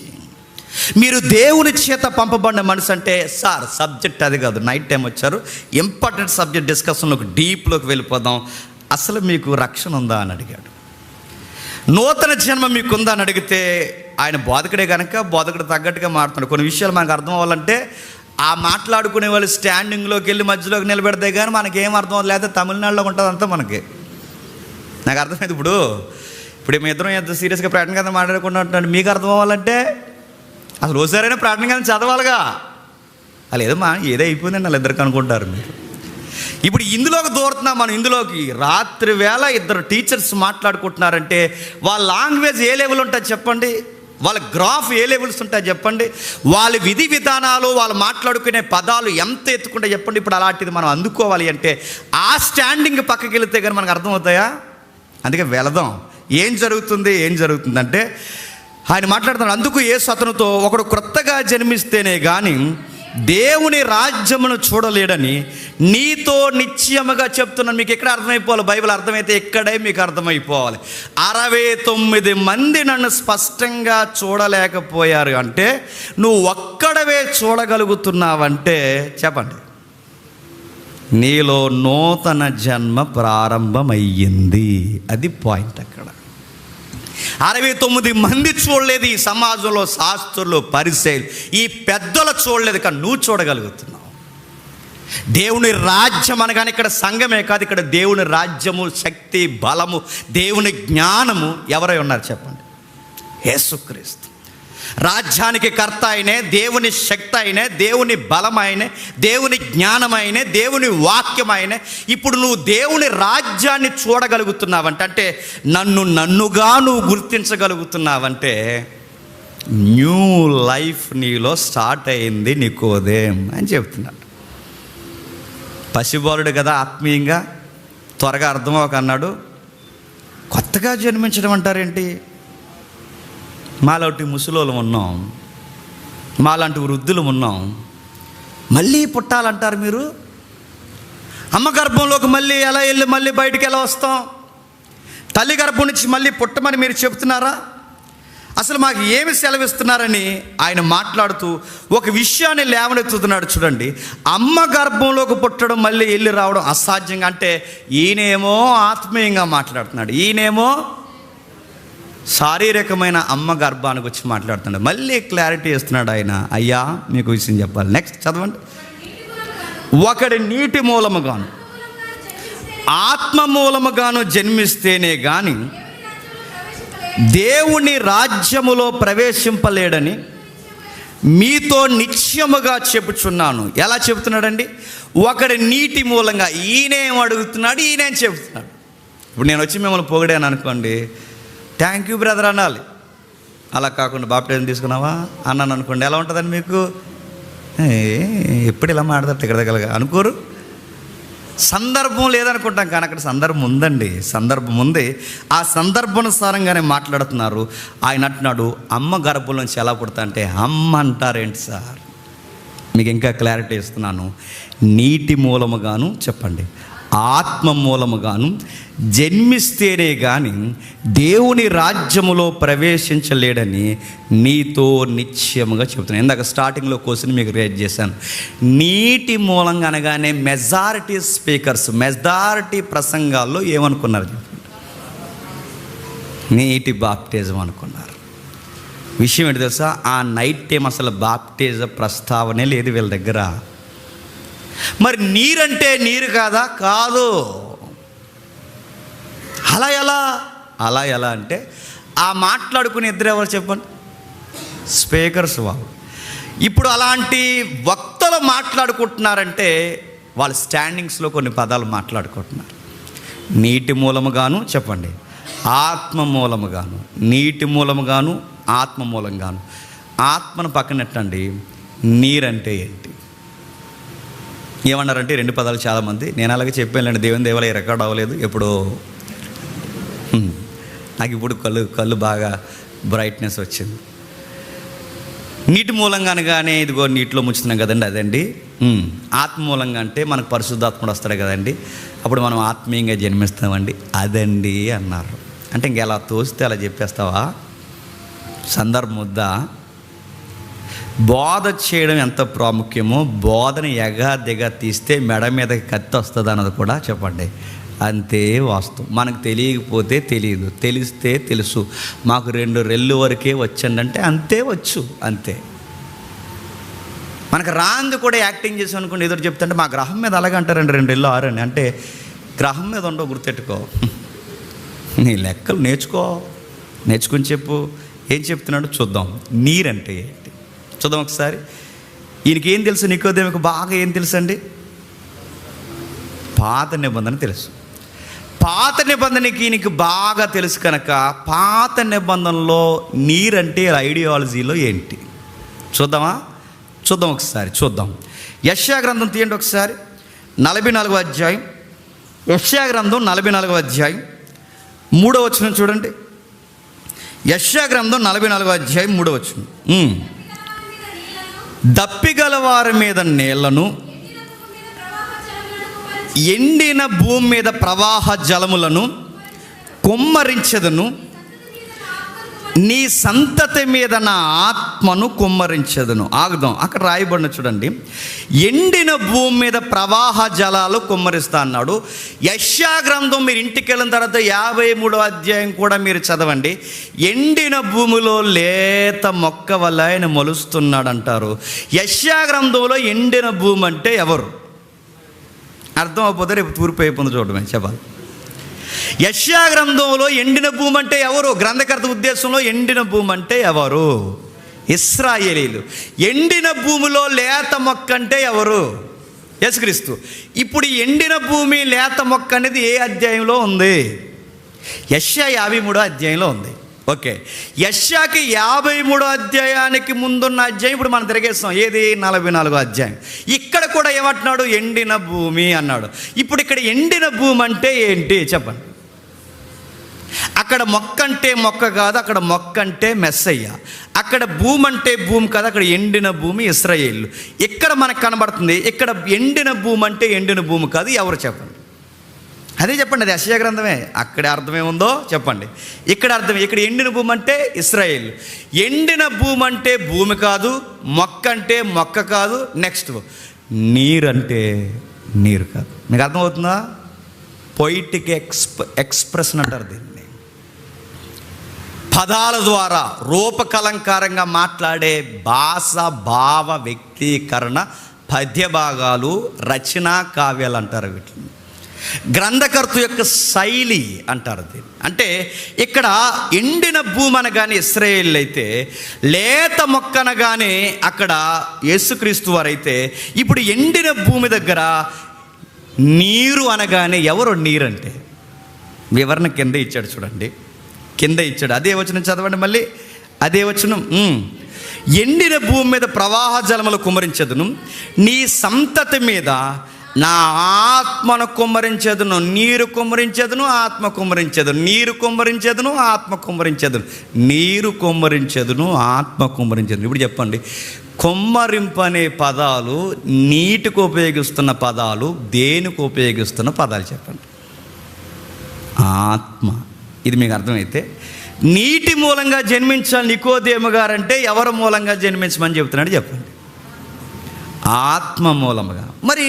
మీరు దేవుని చేత పంపబడిన మనిషి అంటే. సార్ సబ్జెక్ట్ అది కాదు, నైట్ టైం వచ్చారు, ఇంపార్టెంట్ సబ్జెక్ట్ డిస్కషన్లోకి డీప్లోకి వెళ్ళిపోదాం. అసలు మీకు రక్షణ ఉందా అని అడిగాడు. నూతన జన్మ మీకుందా అని అడిగితే ఆయన బోధకుడే కనుక బోధకుడు తగ్గట్టుగా మాట్లాడుతున్నాడు. కొన్ని విషయాలు మనకు అర్థం అవ్వాలంటే ఆ మాట్లాడుకునే వాళ్ళు స్టాండింగ్లోకి వెళ్ళి మధ్యలోకి నిలబెడితే కానీ మనకేం అర్థం అవ్వదు. లేకపోతే తమిళనాడులో ఉంటుంది అంతా మనకి. నాకు అర్థమైంది. ఇప్పుడు మీ ఇద్దరం ఎంత సీరియస్గా ప్రార్థన కదా మాట్లాడుకుంటున్నాడు. మీకు అర్థం అవ్వాలంటే అసలు ఓసారైనా ప్రార్థన కదా చదవాలిగా. అలా ఏదమ్మా ఏదో అయిపోయిందని వాళ్ళు ఇద్దరికి అనుకుంటారు మీరు. ఇప్పుడు ఇందులోకి దూరుతున్నాం మనం. ఇందులోకి రాత్రి వేళ ఇద్దరు టీచర్స్ మాట్లాడుకుంటున్నారంటే వాళ్ళ లాంగ్వేజ్ ఏ లెవెల్ ఉంటుంది చెప్పండి? వాళ్ళ గ్రాఫ్ ఏ లెవెల్స్ ఉంటాయి చెప్పండి? వాళ్ళ విధి విధానాలు, వాళ్ళు మాట్లాడుకునే పదాలు ఎంత ఎత్తుకుంటే చెప్పండి? ఇప్పుడు అలాంటిది మనం అందుకోవాలి అంటే ఆ స్టాండింగ్ పక్కకి వెళితే కానీ మనకు అర్థమవుతాయా? అందుకే వెళదాం. ఏం జరుగుతుందంటే ఆయన మాట్లాడుతున్నాడు. అందుకు యేసు అతనితో, ఒకడు క్రొత్తగా జన్మిస్తేనే కానీ దేవుని రాజ్యమును చూడలేడని నీతో నిశ్చయముగా చెప్తున్నాను. మీకు ఎక్కడ అర్థమైపోవాలి? బైబిల్ అర్థమైతే ఇక్కడే మీకు అర్థమైపోవాలి. 69 మంది నన్ను స్పష్టంగా చూడలేకపోయారు అంటే నువ్వు ఒక్కడవే చూడగలుగుతున్నావంటే చెప్పండి, నీలో నూతన జన్మ ప్రారంభమయ్యింది. అది పాయింట్ అక్కడ. 69 మంది చూడలేదు ఈ సమాజంలో, శాస్త్రులు, పరిసయ్యులు, ఈ పెద్దలు చూడలేదు, కానీ నువ్వు చూడగలుగుతున్నావు. దేవుని రాజ్యం అనగానే ఇక్కడ సంఘమే కాదు, ఇక్కడ దేవుని రాజ్యము, శక్తి, బలము, దేవుని జ్ఞానము ఎవరై ఉన్నారు చెప్పండి? యేసుక్రీస్తు. రాజ్యానికి కర్త అయినే, దేవుని శక్తి అయినే, దేవుని బలం అయినే, దేవుని జ్ఞానం అయినే, దేవుని వాక్యం అయినే. ఇప్పుడు నువ్వు దేవుని రాజ్యాన్ని చూడగలుగుతున్నావంటే, అంటే నన్నుగా నువ్వు గుర్తించగలుగుతున్నావంటే న్యూ లైఫ్ నీలో స్టార్ట్ అయింది నికోదేం అని చెప్తున్నాడు. పసిబాలుడు కదా, ఆత్మీయంగా త్వరగా అర్థమవక అన్నాడు. కొత్తగా జన్మించడం అంటారేంటి? మాలాంటి ముసలోళ్ళు ఉన్నాం, మాలాంటి వృద్ధులు ఉన్నాం, మళ్ళీ పుట్టాలంటారు మీరు? అమ్మ గర్భంలోకి మళ్ళీ ఎలా వెళ్ళి మళ్ళీ బయటికి ఎలా వస్తాం? తల్లి గర్భం నుంచి మళ్ళీ పుట్టమని మీరు చెప్తున్నారా? అసలు మాకు ఏమి సెలవిస్తున్నారని ఆయన మాట్లాడుతూ ఒక విషయాన్ని లేవనెత్తుతున్నాడు. చూడండి, అమ్మ గర్భంలోకి పుట్టడం మళ్ళీ వెళ్ళి రావడం అసాధ్యంగా. అంటే ఈయనేమో ఆత్మీయంగా మాట్లాడుతున్నాడు, ఈయనేమో శారీరకమైన అమ్మ గర్భానికి వచ్చి మాట్లాడుతున్నాడు. మళ్ళీ క్లారిటీ ఇస్తున్నాడు ఆయన. అయ్యా మీకు విషయం చెప్పాలి. నెక్స్ట్ చదవండి. ఒకడి నీటి మూలముగాను ఆత్మ మూలముగాను జన్మిస్తేనే కానీ దేవుని రాజ్యములో ప్రవేశింపలేడని మీతో నిశ్చయముగా చెప్పుచున్నాను. ఎలా చెబుతున్నాడండి? ఒకడు నీటి మూలంగా. ఈయనేం అడుగుతున్నాడు, ఈయనేం చెబుతున్నాడు. ఇప్పుడు నేను వచ్చి మిమ్మల్ని పొగిడాను అనుకోండి, థ్యాంక్ యూ బ్రదర్ అనాలి. అలా కాకుండా బాప్టిజం తీసుకున్నావా అన్నాను అనుకోండి, ఎలా ఉంటుందని మీకు? ఎప్పుడు ఇలా మాట్లాడతారు ఇక్కడ దగ్గరగా అనుకోరు. సందర్భం లేదనుకుంటాం, కానీ అక్కడ సందర్భం ఉందండి, సందర్భం ఉంది. ఆ సందర్భానుసారంగానే మాట్లాడుతున్నారు. ఆయన అంటున్నాడు, అమ్మ గర్భం నుంచి ఎలా పుడతా అంటే, అమ్మ అంటారేంటి సార్? మీకు ఇంకా క్లారిటీ ఇస్తున్నాను. నీటి మూలముగాను, చెప్పండి, ఆత్మ మూలముగాను జన్మిస్తేనే కానీ దేవుని రాజ్యములో ప్రవేశించలేడని నీతో నిశ్చయముగా చెబుతున్నాను. ఇందాక స్టార్టింగ్లో క్వశ్చన్ మీకు రేజ్ చేశాను. నీటి మూలంగా అనగానే మెజారిటీ స్పీకర్స్, మెజారిటీ ప్రసంగాల్లో ఏమనుకున్నారు? నీటి బాప్టిజం అనుకున్నారు. విషయం ఏంటి తెలుసా? ఆ నైట్ టైం అసలు బాప్టిజ ప్రస్తావనే లేదు వీళ్ళ దగ్గర. మరి నీరంటే నీరు కాదా? కాదు. అలా ఎలా అంటే, ఆ మాట్లాడుకునే ఇద్దరు ఎవరు చెప్పండి? స్పీకర్స్ వాళ్ళు. ఇప్పుడు అలాంటి వక్తలు మాట్లాడుకుంటున్నారంటే వాళ్ళ స్టాండింగ్స్లో కొన్ని పదాలు మాట్లాడుకుంటున్నారు. నీటి మూలముగాను, చెప్పండి, ఆత్మ మూలముగాను. నీటి మూలముగాను, ఆత్మ మూలంగాను. ఆత్మను పక్కనెట్టండి, నీరంటే ఏంటి? ఏమన్నారంటే రెండు పదాలు చాలామంది. నేను అలాగే చెప్పానండి, దేవుని దేవాలయ రికార్డ్ అవ్వలేదు ఎప్పుడో. నాకు ఇప్పుడు కళ్ళు బాగా బ్రైట్నెస్ వచ్చింది. నీటి మూలంగా అనగానే ఇదిగో నీటిలో ముంచుతున్నాం కదండి, అదండి. ఆత్మ మూలంగా అంటే మనకు పరిశుద్ధాత్ముడు వస్తాడు కదండి, అప్పుడు మనం ఆత్మీయంగా జన్మిస్తామండి, అదండి అన్నారు. అంటే ఇంకెలా తోస్తే అలా చెప్పేస్తావా? సందర్భం వద్దా? బోధ చేయడం ఎంత ప్రాముఖ్యమో, బోధన ఎగా తీస్తే మెడ మీదకి కత్తి వస్తుంది అన్నది కూడా చెప్పండి అంతే వాస్తవం. మనకు తెలియకపోతే తెలియదు, తెలిస్తే తెలుసు. మాకు 2 రెళ్ళు వరకే వచ్చండి అంటే అంతే వచ్చు, అంతే. మనకు రాంది కూడా యాక్టింగ్ చేసాం అనుకోండి, ఎదురు చెప్తుంటే మా గ్రహం మీద అలాగే అంటారండి 2 రెళ్ళు 6 అని. అంటే గ్రహం మీద ఉండవు, గుర్తెట్టుకో. నీ లెక్కలు నేర్చుకుని చెప్పు. ఏం చెప్తున్నాడు చూద్దాం. నీరంటే ఏంటి చూద్దాం ఒకసారి. ఈయనకి ఏం తెలుసు? నికోదేముకు బాగా ఏం తెలుసు అండి? పాత నిబంధన తెలుసు. పాత నిబంధనకి ఈయనకి బాగా తెలుసు కనుక పాత నిబంధనలో నీరంటే ఐడియాలజీలో ఏంటి చూద్దాం ఒకసారి చూద్దాం. యెషయా గ్రంథం తీయండి ఒకసారి, 44వ అధ్యాయం. యెషయా గ్రంథం 44వ అధ్యాయం 3వ వచనం చూడండి. యెషయా గ్రంథం 44వ అధ్యాయం 3వ వచనం. దప్పిగల వారి మీద నీళ్లను, ఎండిన భూమి మీద ప్రవాహ జలములను కుమ్మరించెదను, నీ సంతతి మీద నా ఆత్మను కుమ్మరించెదను. ఆగుదాం, అక్కడ రాయబడిన చూడండి. ఎండిన భూమి మీద ప్రవాహ జలాలు కుమ్మరిస్తా అన్నాడు. యెషయా గ్రంథం మీరు ఇంటికి వెళ్ళిన తర్వాత 53వ అధ్యాయం కూడా మీరు చదవండి. ఎండిన భూమిలో లేత మొక్క వల్ల ఆయన మొలుస్తున్నాడు అంటారు. యెషయా గ్రంథంలో ఎండిన భూమి అంటే ఎవరు? అర్థం అయిపోతే రేపు తూర్పు అయిపోతుంది చూడమే చెప్పాలి. యెషయా గ్రంథంలో ఎండిన భూమి అంటే ఎవరు? గ్రంథకర్త ఉద్దేశంలో ఎండిన భూమి అంటే ఎవరు? ఇశ్రాయేలీలు. ఎండిన భూమిలో లేత మొక్క అంటే ఎవరు? యేసుక్రీస్తు. ఇప్పుడు ఎండిన భూమి లేత మొక్క అనేది ఏ అధ్యాయంలో ఉంది? యెషయా 53వ అధ్యాయంలో ఉంది. ఓకే, యెషయాకి 53వ అధ్యాయానికి ముందున్న అధ్యాయం ఇప్పుడు మనం తిరిగేస్తాం. ఏది? 44వ అధ్యాయం. ఇక్కడ కూడా ఏమంటున్నాడు? ఎండిన భూమి అన్నాడు. ఇప్పుడు ఇక్కడ ఎండిన భూమి అంటే ఏంటి చెప్పండి. అక్కడ మొక్క అంటే మొక్క కాదు, అక్కడ మొక్క అంటే మెస్సయ్య. అక్కడ భూమి అంటే భూమి కాదు, అక్కడ ఎండిన భూమి ఇశ్రాయేలు. ఇక్కడ మనకు కనబడుతుంది. ఇక్కడ ఎండిన భూమి అంటే ఎండిన భూమి కాదు, ఎవరు చెప్పండి? అదే చెప్పండి, అది యెషయా గ్రంథమే. అక్కడ అర్థమేముందో చెప్పండి. ఇక్కడ అర్థం, ఇక్కడ ఎండిన భూమి అంటే ఇశ్రాయేలు. ఎండిన భూమి అంటే భూమి కాదు, మొక్క అంటే మొక్క కాదు, నెక్స్ట్ నీరు అంటే నీరు కాదు. మీకు అర్థమవుతుందా? పొయిటిక్ ఎక్స్ప్రెషన్ అంటారు దీన్ని. పదాల ద్వారా రూపకలంకారంగా మాట్లాడే భాష, భావ వ్యక్తీకరణ, పద్య భాగాలు, రచనా కావ్యాలు అంటారు వీటిని. గ్రంథకర్త యొక్క శైలి అంటారు దీన్ని. అంటే ఇక్కడ ఎండిన భూమి అనగానే ఇశ్రాయేల్ అయితే, లేత మొక్క అనగానే అక్కడ యేసుక్రీస్తు వారైతే, ఇప్పుడు ఎండిన భూమి దగ్గర నీరు అనగానే ఎవరు నీరంటే వివరణ కింద ఇచ్చాడు చూడండి, కింద ఇచ్చాడు. అదే వచనం చదవండి మళ్ళీ, అదే వచనం. ఎండిన భూమి మీద ప్రవాహ జలములు కుమ్మరించదును, నీ సంతతి మీద నా ఆత్మను కుమ్మరించదును. నీరు కుమ్మరించదును, ఆత్మ కుమ్మరించదును. నీరు కుమ్మరించదును, ఆత్మ కుమ్మరించదును. నీరు కుమ్మరించదును, ఆత్మ కుమ్మరించదును. ఇప్పుడు చెప్పండి, కుమ్మరింపు అనే పదాలు నీటికి ఉపయోగిస్తున్న పదాలు, దేనికి ఉపయోగిస్తున్న పదాలు చెప్పండి. ఆత్మ. ఇది మీకు అర్థమైతే, నీటి మూలంగా జన్మించాలి నికోదేము గారంటే ఎవరి మూలంగా జన్మించమని చెబుతున్నాడు చెప్పండి? ఆత్మ మూలంగా. మరి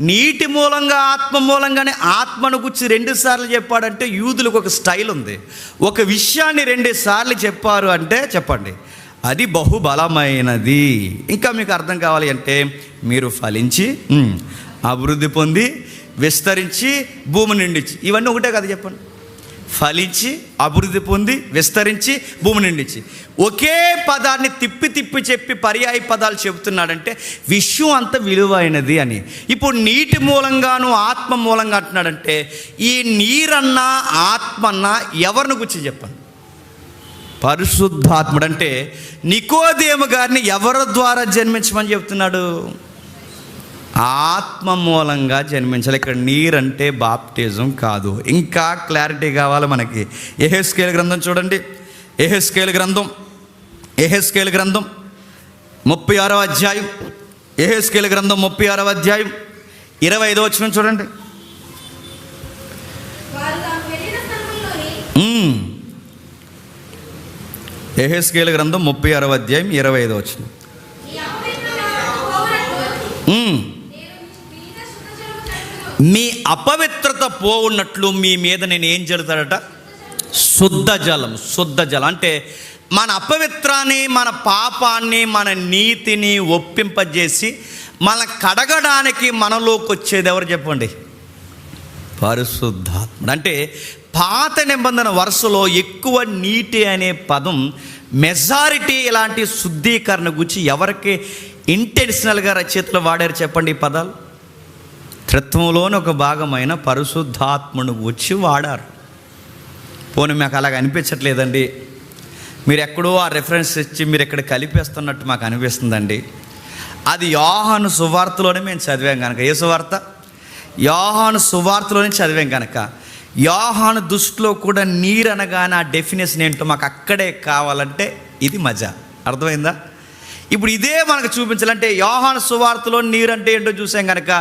నీటి మూలంగా ఆత్మ మూలంగానే ఆత్మను గురించి 2 సార్లు చెప్పాడంటే యూదులకు ఒక స్టైల్ ఉంది. ఒక విషయాన్ని 2 సార్లు చెప్పారు అంటే చెప్పండి, అది బహుబలమైనది. ఇంకా మీకు అర్థం కావాలి అంటే, మీరు ఫలించి అభివృద్ధి పొంది విస్తరించి భూమి నిండించి, ఇవన్నీ ఒకటే కదా చెప్పండి. ఫలించి అభివృద్ధి పొంది విస్తరించి భూమి నిండించి, ఒకే పదాన్ని తిప్పి తిప్పి చెప్పి పర్యాయ పదాలు చెబుతున్నాడంటే విషయం అంత విలువైనది అని. ఇప్పుడు నీటి మూలంగాను ఆత్మ మూలంగా అంటున్నాడంటే, ఈ నీరన్నా ఆత్మన్నా ఎవరిని గురించి చెప్పండి? పరిశుద్ధాత్ముడు. అంటే నికోదేము గారిని ఎవరి ద్వారా జన్మించమని చెప్తున్నాడు? ఆత్మ మూలంగా జన్మించాలి. ఇక్కడ నీరంటే బాప్టిజం కాదు. ఇంకా క్లారిటీ కావాలి మనకి. యెహెజ్కేలు గ్రంథం చూడండి, యెహెజ్కేలు గ్రంథం 36వ అధ్యాయం, యెహెజ్కేలు గ్రంథం 36వ అధ్యాయం 25వ వచనం చూడండి. యెహెజ్కేలు గ్రంథం 36వ అధ్యాయం 25వ వచనం. మీ అపవిత్రత పోవున్నట్లు మీ మీద నేను ఏం జరుగుతాడట? శుద్ధ జలం. శుద్ధ జలం అంటే మన అపవిత్రాన్ని, మన పాపాన్ని, మన నీతిని ఒప్పింపజేసి మన కడగడానికి మనలోకి వచ్చేది ఎవరు చెప్పండి? పరిశుద్ధాత్ముడు. అంటే పాత నిబంధన వరుసలో ఎక్కువ నీటి అనే పదం మెజారిటీ ఇలాంటి శుద్ధీకరణ గురించి ఎవరికి ఇంటెన్షనల్గా రచయితలు వాడారు చెప్పండి? ఈ పదాలు త్రిత్వంలోని ఒక భాగమైన పరిశుద్ధాత్మను వచ్చి వాడారు. పోనీ మాకు అలాగ అనిపించట్లేదండి, మీరు ఎక్కడో ఆ రెఫరెన్స్ ఇచ్చి మీరు ఇక్కడ కలిపేస్తున్నట్టు మాకు అనిపిస్తుందండి. అది యోహాను సువార్తలోనే మేము చదివాం కనుక. ఏ సువార్త? యోహాను సువార్తలోనే చదివాం కనుక యోహాను దృష్టిలో కూడా నీరు అనగానే ఆ డెఫినేషన్ ఏంటో మాకు అక్కడే కావాలంటే ఇది మజా. అర్థమైందా? ఇప్పుడు ఇదే మనకు చూపించాలంటే యోహాను సువార్తలో నీరు అంటే ఏంటో చూసాం కనుక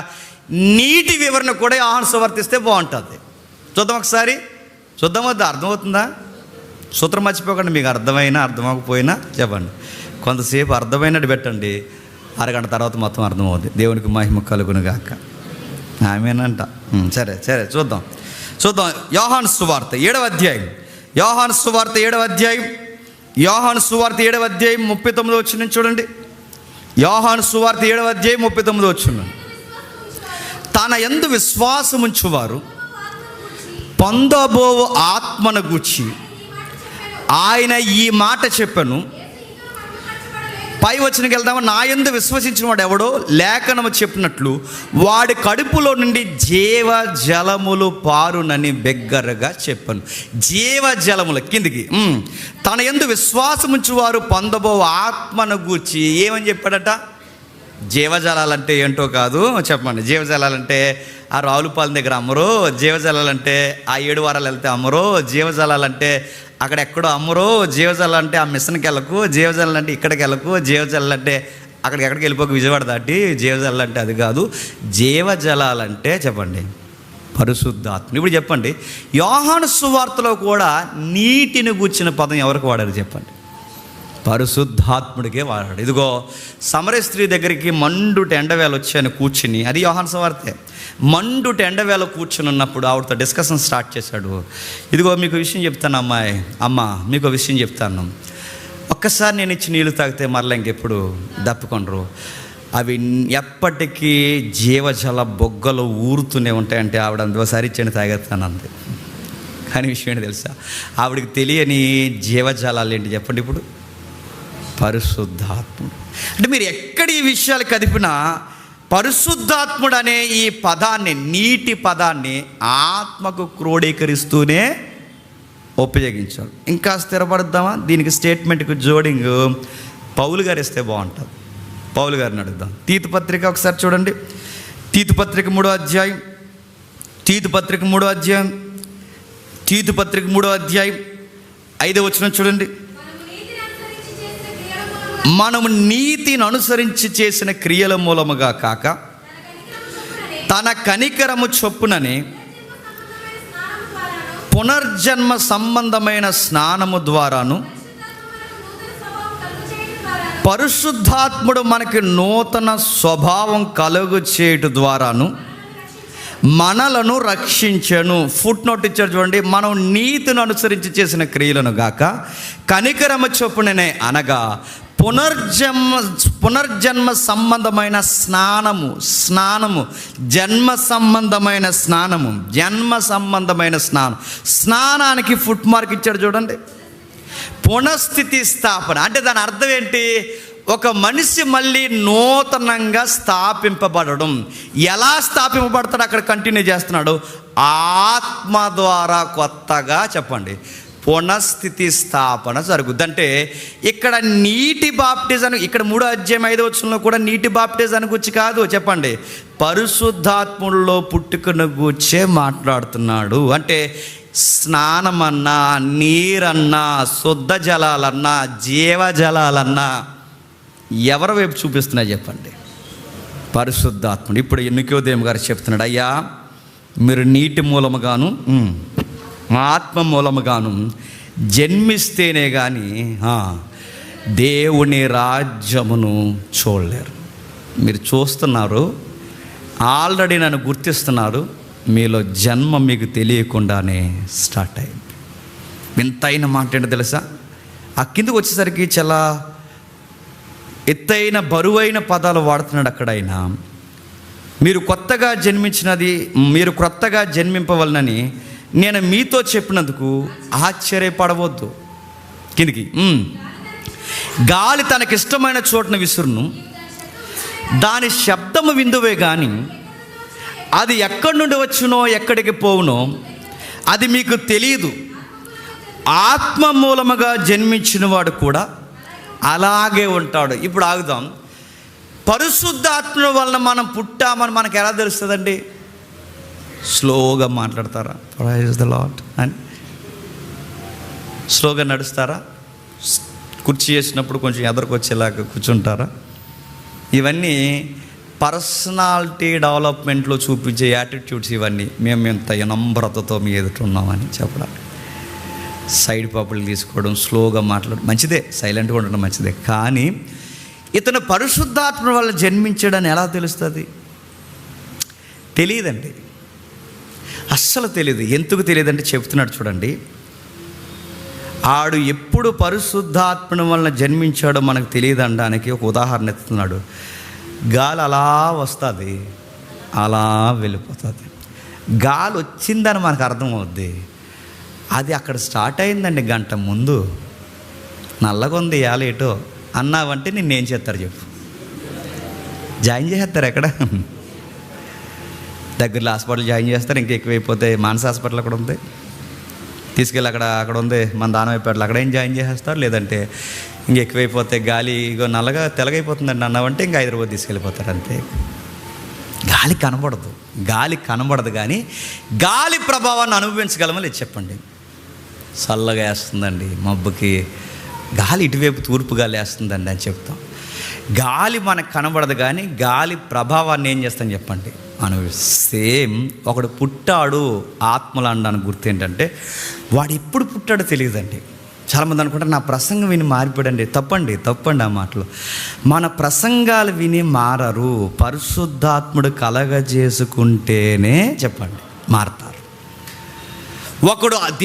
నీటి వివరణ కూడా యోహాను సువార్త ఇస్తే బాగుంటుంది. చూద్దాం ఒకసారి, చూద్దాం. వద్దా? అర్థమవుతుందా? సూత్రం మర్చిపోకండి. మీకు అర్థమైనా అర్థమవకపోయినా చెప్పండి. కొంతసేపు అర్థమైనట్టు పెట్టండి, అరగంట తర్వాత మొత్తం అర్థమవుతుంది. దేవునికి మహిమ కలుగును గాక. ఆమేనంట. సరే సరే చూద్దాం. యోహాను సువార్త 7వ అధ్యాయం, యోహాను సువార్త 7వ అధ్యాయం, యోహాను సువార్త 7వ అధ్యాయం 39వ వచనం చూడండి. యోహాను సువార్త 7వ అధ్యాయం 39వ వచనం. తన యందు విశ్వాసముంచువారు పొందబోవు ఆత్మను గూర్చి ఆయన ఈ మాట చెప్పను. పై వచనకి వెళ్దామా? నా యందు విశ్వసించిన వాడు ఎవడో లేఖనము చెప్పినట్లు వాడి కడుపులో నుండి జీవ జలములు పారునని బిగ్గరగా చెప్పను. జీవ జలముల కిందికి తన యందు విశ్వాసముంచువారు పొందబో ఆత్మను గూర్చి ఏమని చెప్పాడట? జీవజలాలంటే ఏంటో కాదు చెప్పండి. జీవజలాలంటే ఆ రావులపాలెం దగ్గర అమ్మరు. జీవజలాలంటే ఆ 7 వారాలు వెళ్తే అమ్మరు. జీవజలాలంటే అక్కడెక్కడో అమ్మరు. జీవజలాలంటే ఆ మిషన్కి వెళ్ళకు. జీవజలాలంటే ఇక్కడికి వెళ్ళకు. జీవజలాలంటే అక్కడికి ఎక్కడికి వెళ్ళిపోక విజయవాడ దాటి. జీవజలాలంటే అది కాదు. జీవజలాలంటే చెప్పండి పరిశుద్ధాత్మ. ఇప్పుడు చెప్పండి, యోహాను సువార్తలో కూడా నీటిని గూర్చిన పదం ఎవరికి వాడారు చెప్పండి? పరిశుద్ధాత్ముడికే వాడాడు. ఇదిగో సమరయ స్త్రీ దగ్గరికి మండుట ఎండవేళ వచ్చాను కూర్చుని, అది యోహాను సువార్తే. మండుట ఎండవేళ కూర్చుని ఉన్నప్పుడు ఆవిడతో డిస్కషన్ స్టార్ట్ చేశాడు. ఇదిగో మీకు విషయం చెప్తాను అమ్మ మీకు విషయం చెప్తాను. ఒక్కసారి నేను ఇచ్చి నీళ్ళు తాగితే మరలా ఇంకెప్పుడు దప్పుకొనరు. అవి ఎప్పటికీ జీవజల బొగ్గలు ఊరుతూనే ఉంటాయంటే ఆవిడ అందుకోసారి ఇచ్చండి తాగేస్తానంది. కానీ విషయం ఏంటి తెలుసా, ఆవిడకి తెలియని జీవజలాలు ఏంటి చెప్పండి ఇప్పుడు? పరిశుద్ధాత్ముడు. అంటే మీరు ఎక్కడ ఈ విషయాలు కదిపినా పరిశుద్ధాత్ముడు అనే ఈ పదాన్ని, నీటి పదాన్ని ఆత్మకు క్రోడీకరిస్తూనే ఉపయోగించాలి. ఇంకా స్థిరపడద్దామా? దీనికి స్టేట్మెంట్కి జోడింగ్ పౌలు గారు ఇస్తే బాగుంటుంది. పౌలు గారిని అడుగుదాం. తీతు పత్రిక ఒకసారి చూడండి. తీతు పత్రిక 3వ అధ్యాయం, తీతు పత్రిక 3వ అధ్యాయం, తీతు పత్రిక 3వ అధ్యాయం 5వ వచనం చూడండి. మనము నీతిని అనుసరించి చేసిన క్రియల మూలముగా కాక తన కనికరము చొప్పునని పునర్జన్మ సంబంధమైన స్నానము ద్వారాను పరిశుద్ధాత్ముడు మనకి నూతన స్వభావం కలుగు చేయుట ద్వారాను మనలను రక్షించెను. ఫుట్ నోట్ ఇచ్చారు చూడండి. మనం నీతిని అనుసరించి చేసిన క్రియలను గాక కనికరము చొప్పుననే అనగా పునర్జన్మ సంబంధమైన స్నానము, జన్మ సంబంధమైన స్నానానికి ఫుట్ మార్క్ ఇచ్చాడు చూడండి. పునఃస్థితి స్థాపన అంటే దాని అర్థం ఏంటి? ఒక మనిషి మళ్ళీ నూతనంగా స్థాపింపబడడం. ఎలా స్థాపింపబడతాడు అక్కడ కంటిన్యూ చేస్తున్నాడు. ఆత్మ ద్వారా కొత్తగా చెప్పండి పునఃస్థితి స్థాపన జరుగుద్ది. అంటే ఇక్కడ నీటి బాప్టిజం, ఇక్కడ 3వ అధ్యాయం 5వ వచనంలో కూడా నీటి బాప్టిజాన్ని గురించి కాదు చెప్పండి, పరిశుద్ధాత్ముల్లో పుట్టుకను గూర్చే మాట్లాడుతున్నాడు. అంటే స్నానమన్నా, నీరన్నా, శుద్ధ జలాలన్నా, జీవజలాలన్నా ఎవరి వైపు చూపిస్తున్నాయి చెప్పండి? పరిశుద్ధాత్ముడు. ఇప్పుడు నికోదేము గారు చెప్తున్నాడు, అయ్యా మీరు నీటి మూలముగాను ఆత్మ మూలముగాను జన్మిస్తేనే కానీ దేవుని రాజ్యమును చూడలేరు. మీరు చూస్తున్నారు, ఆల్రెడీ నన్ను గుర్తిస్తున్నారు, మీలో జన్మ మీకు తెలియకుండానే స్టార్ట్ అయింది. వింతైన మాట ఏంటో తెలుసా? ఆ కిందకు వచ్చేసరికి చాలా ఎత్తైన బరువైన పదాలు వాడుతున్నాడు అక్కడైనా. మీరు కొత్తగా జన్మింపవలనని నేను మీతో చెప్పినందుకు ఆశ్చర్యపడవద్దు. కిందికి గాలి తనకిష్టమైన చోటున విసురును, దాని శబ్దము విందువే కానీ అది ఎక్కడి నుండి వచ్చునో ఎక్కడికి పోవునో అది మీకు తెలియదు. ఆత్మ మూలముగా జన్మించిన వాడు కూడా అలాగే ఉంటాడు. ఇప్పుడు ఆగుదాం. పరిశుద్ధాత్మ వలన మనం పుట్టామని మనకు ఎలా తెలుస్తుందండి? స్లోగా మాట్లాడతారా? ప్రైజ్ ద లార్డ్ అని స్లోగా నడుస్తారా? కుర్చీ చేసినప్పుడు కొంచెం ఎదరికొచ్చేలాగా కూర్చుంటారా? ఇవన్నీ పర్సనాలిటీ డెవలప్మెంట్లో చూపించే యాటిట్యూడ్స్. ఇవన్నీ మేము ఇంత నమ్రతతో మీ ఎదుట ఉన్నామని చెప్పడానికి. సైడ్ పాపులు తీసుకోవడం, స్లోగా మాట్లాడడం మంచిదే, సైలెంట్గా ఉండడం మంచిదే. కానీ ఇతను పరిశుద్ధాత్మ వల్ల జన్మించడని ఎలా తెలుస్తుంది? తెలియదండి, అస్సలు తెలియదు. ఎందుకు తెలియదంటే చెప్తున్నాడు చూడండి. ఆడు ఎప్పుడు పరిశుద్ధాత్మ వలన జన్మించాడో మనకు తెలియదు అనడానికి ఒక ఉదాహరణ ఎత్తున్నాడు. గాలి అలా వస్తుంది, అలా వెళ్ళిపోతుంది. గాలి వచ్చిందని మనకు అర్థమవుద్ది. అది అక్కడ స్టార్ట్ అయిందండి గంట ముందు. నల్లగా ఉంది ఏటో అన్నావంటే నిన్నేం చేస్తారు చెప్పు? జాయిన్ చేసేస్తారు. ఎక్కడ దగ్గరలో హాస్పిటల్ జాయిన్ చేస్తారు. ఇంకా ఎక్కువైపోతే మానస హాస్పిటల్ అక్కడ ఉంది, తీసుకెళ్ళి అక్కడ ఉంది మన దానమైపోయాడు, అక్కడ ఏం జాయిన్ చేసేస్తారు. లేదంటే ఇంక ఎక్కువైపోతే గాలి ఇగో నల్లగా తెల్లగైపోతుందండి అన్నావంటే ఇంకా హైదరాబాద్ తీసుకెళ్ళిపోతారు. అంతే. గాలి కనబడదు కానీ గాలి ప్రభావాన్ని అనుభవించగలమో లేదు చెప్పండి? చల్లగా వేస్తుందండి మబ్బుకి, గాలి ఇటువైపు తూర్పు గాలి వేస్తుందండి అని చెప్తాం. గాలి మనకు కనబడదు కానీ గాలి ప్రభావాన్ని ఏం చేస్తాం చెప్పండి? సేమ్ ఒకడు పుట్టాడు ఆత్మలు అనడానికి గుర్తు ఏంటంటే వాడు ఎప్పుడు పుట్టాడో తెలియదండి. చాలామంది అనుకుంటారు నా ప్రసంగం విని మారిపోయాడండి. తప్పండి ఆ మాటలు. మన ప్రసంగాలు విని మారరు. పరిశుద్ధాత్ముడు కలగజేసుకుంటేనే చెప్పండి మారతారు.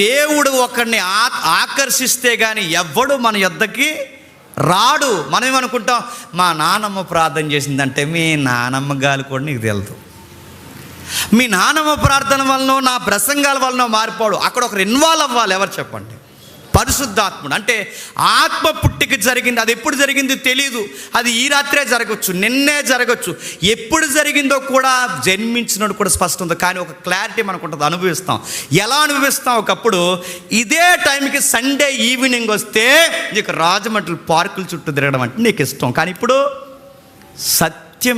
దేవుడు ఒకడిని ఆకర్షిస్తే కానీ ఎవ్వడు మన యొద్దకి రాడు. మనం ఏమనుకుంటాం, మా నానమ్మ ప్రార్థన చేసిందంటే మీ నానమ్మ గాలి కూడా నీకు తెలుదు. మీ నానమ్మ ప్రార్థన వలన, నా ప్రసంగాల వలన మారిపోడు. అక్కడ ఒకరు ఇన్వాల్వ్ అవ్వాలి. ఎవరు చెప్పండి? పరిశుద్ధాత్ముడు. అంటే ఆత్మ పుట్టిక జరిగింది. అది ఎప్పుడు జరిగింది తెలియదు. అది ఈ రాత్రే జరగచ్చు, నిన్నే జరగచ్చు, ఎప్పుడు జరిగిందో కూడా జన్మించినట్టు కూడా స్పష్టం ఉంది. కానీ ఒక క్లారిటీ మనకు ఉంటుంది, అనుభవిస్తాం. ఎలా అనుభవిస్తాం? ఒకప్పుడు ఇదే టైంకి సండే ఈవినింగ్ వస్తే నీకు రాజమండ్రి పార్కుల చుట్టూ తిరగడం అంటే నీకు ఇష్టం. కానీ ఇప్పుడు సత్యం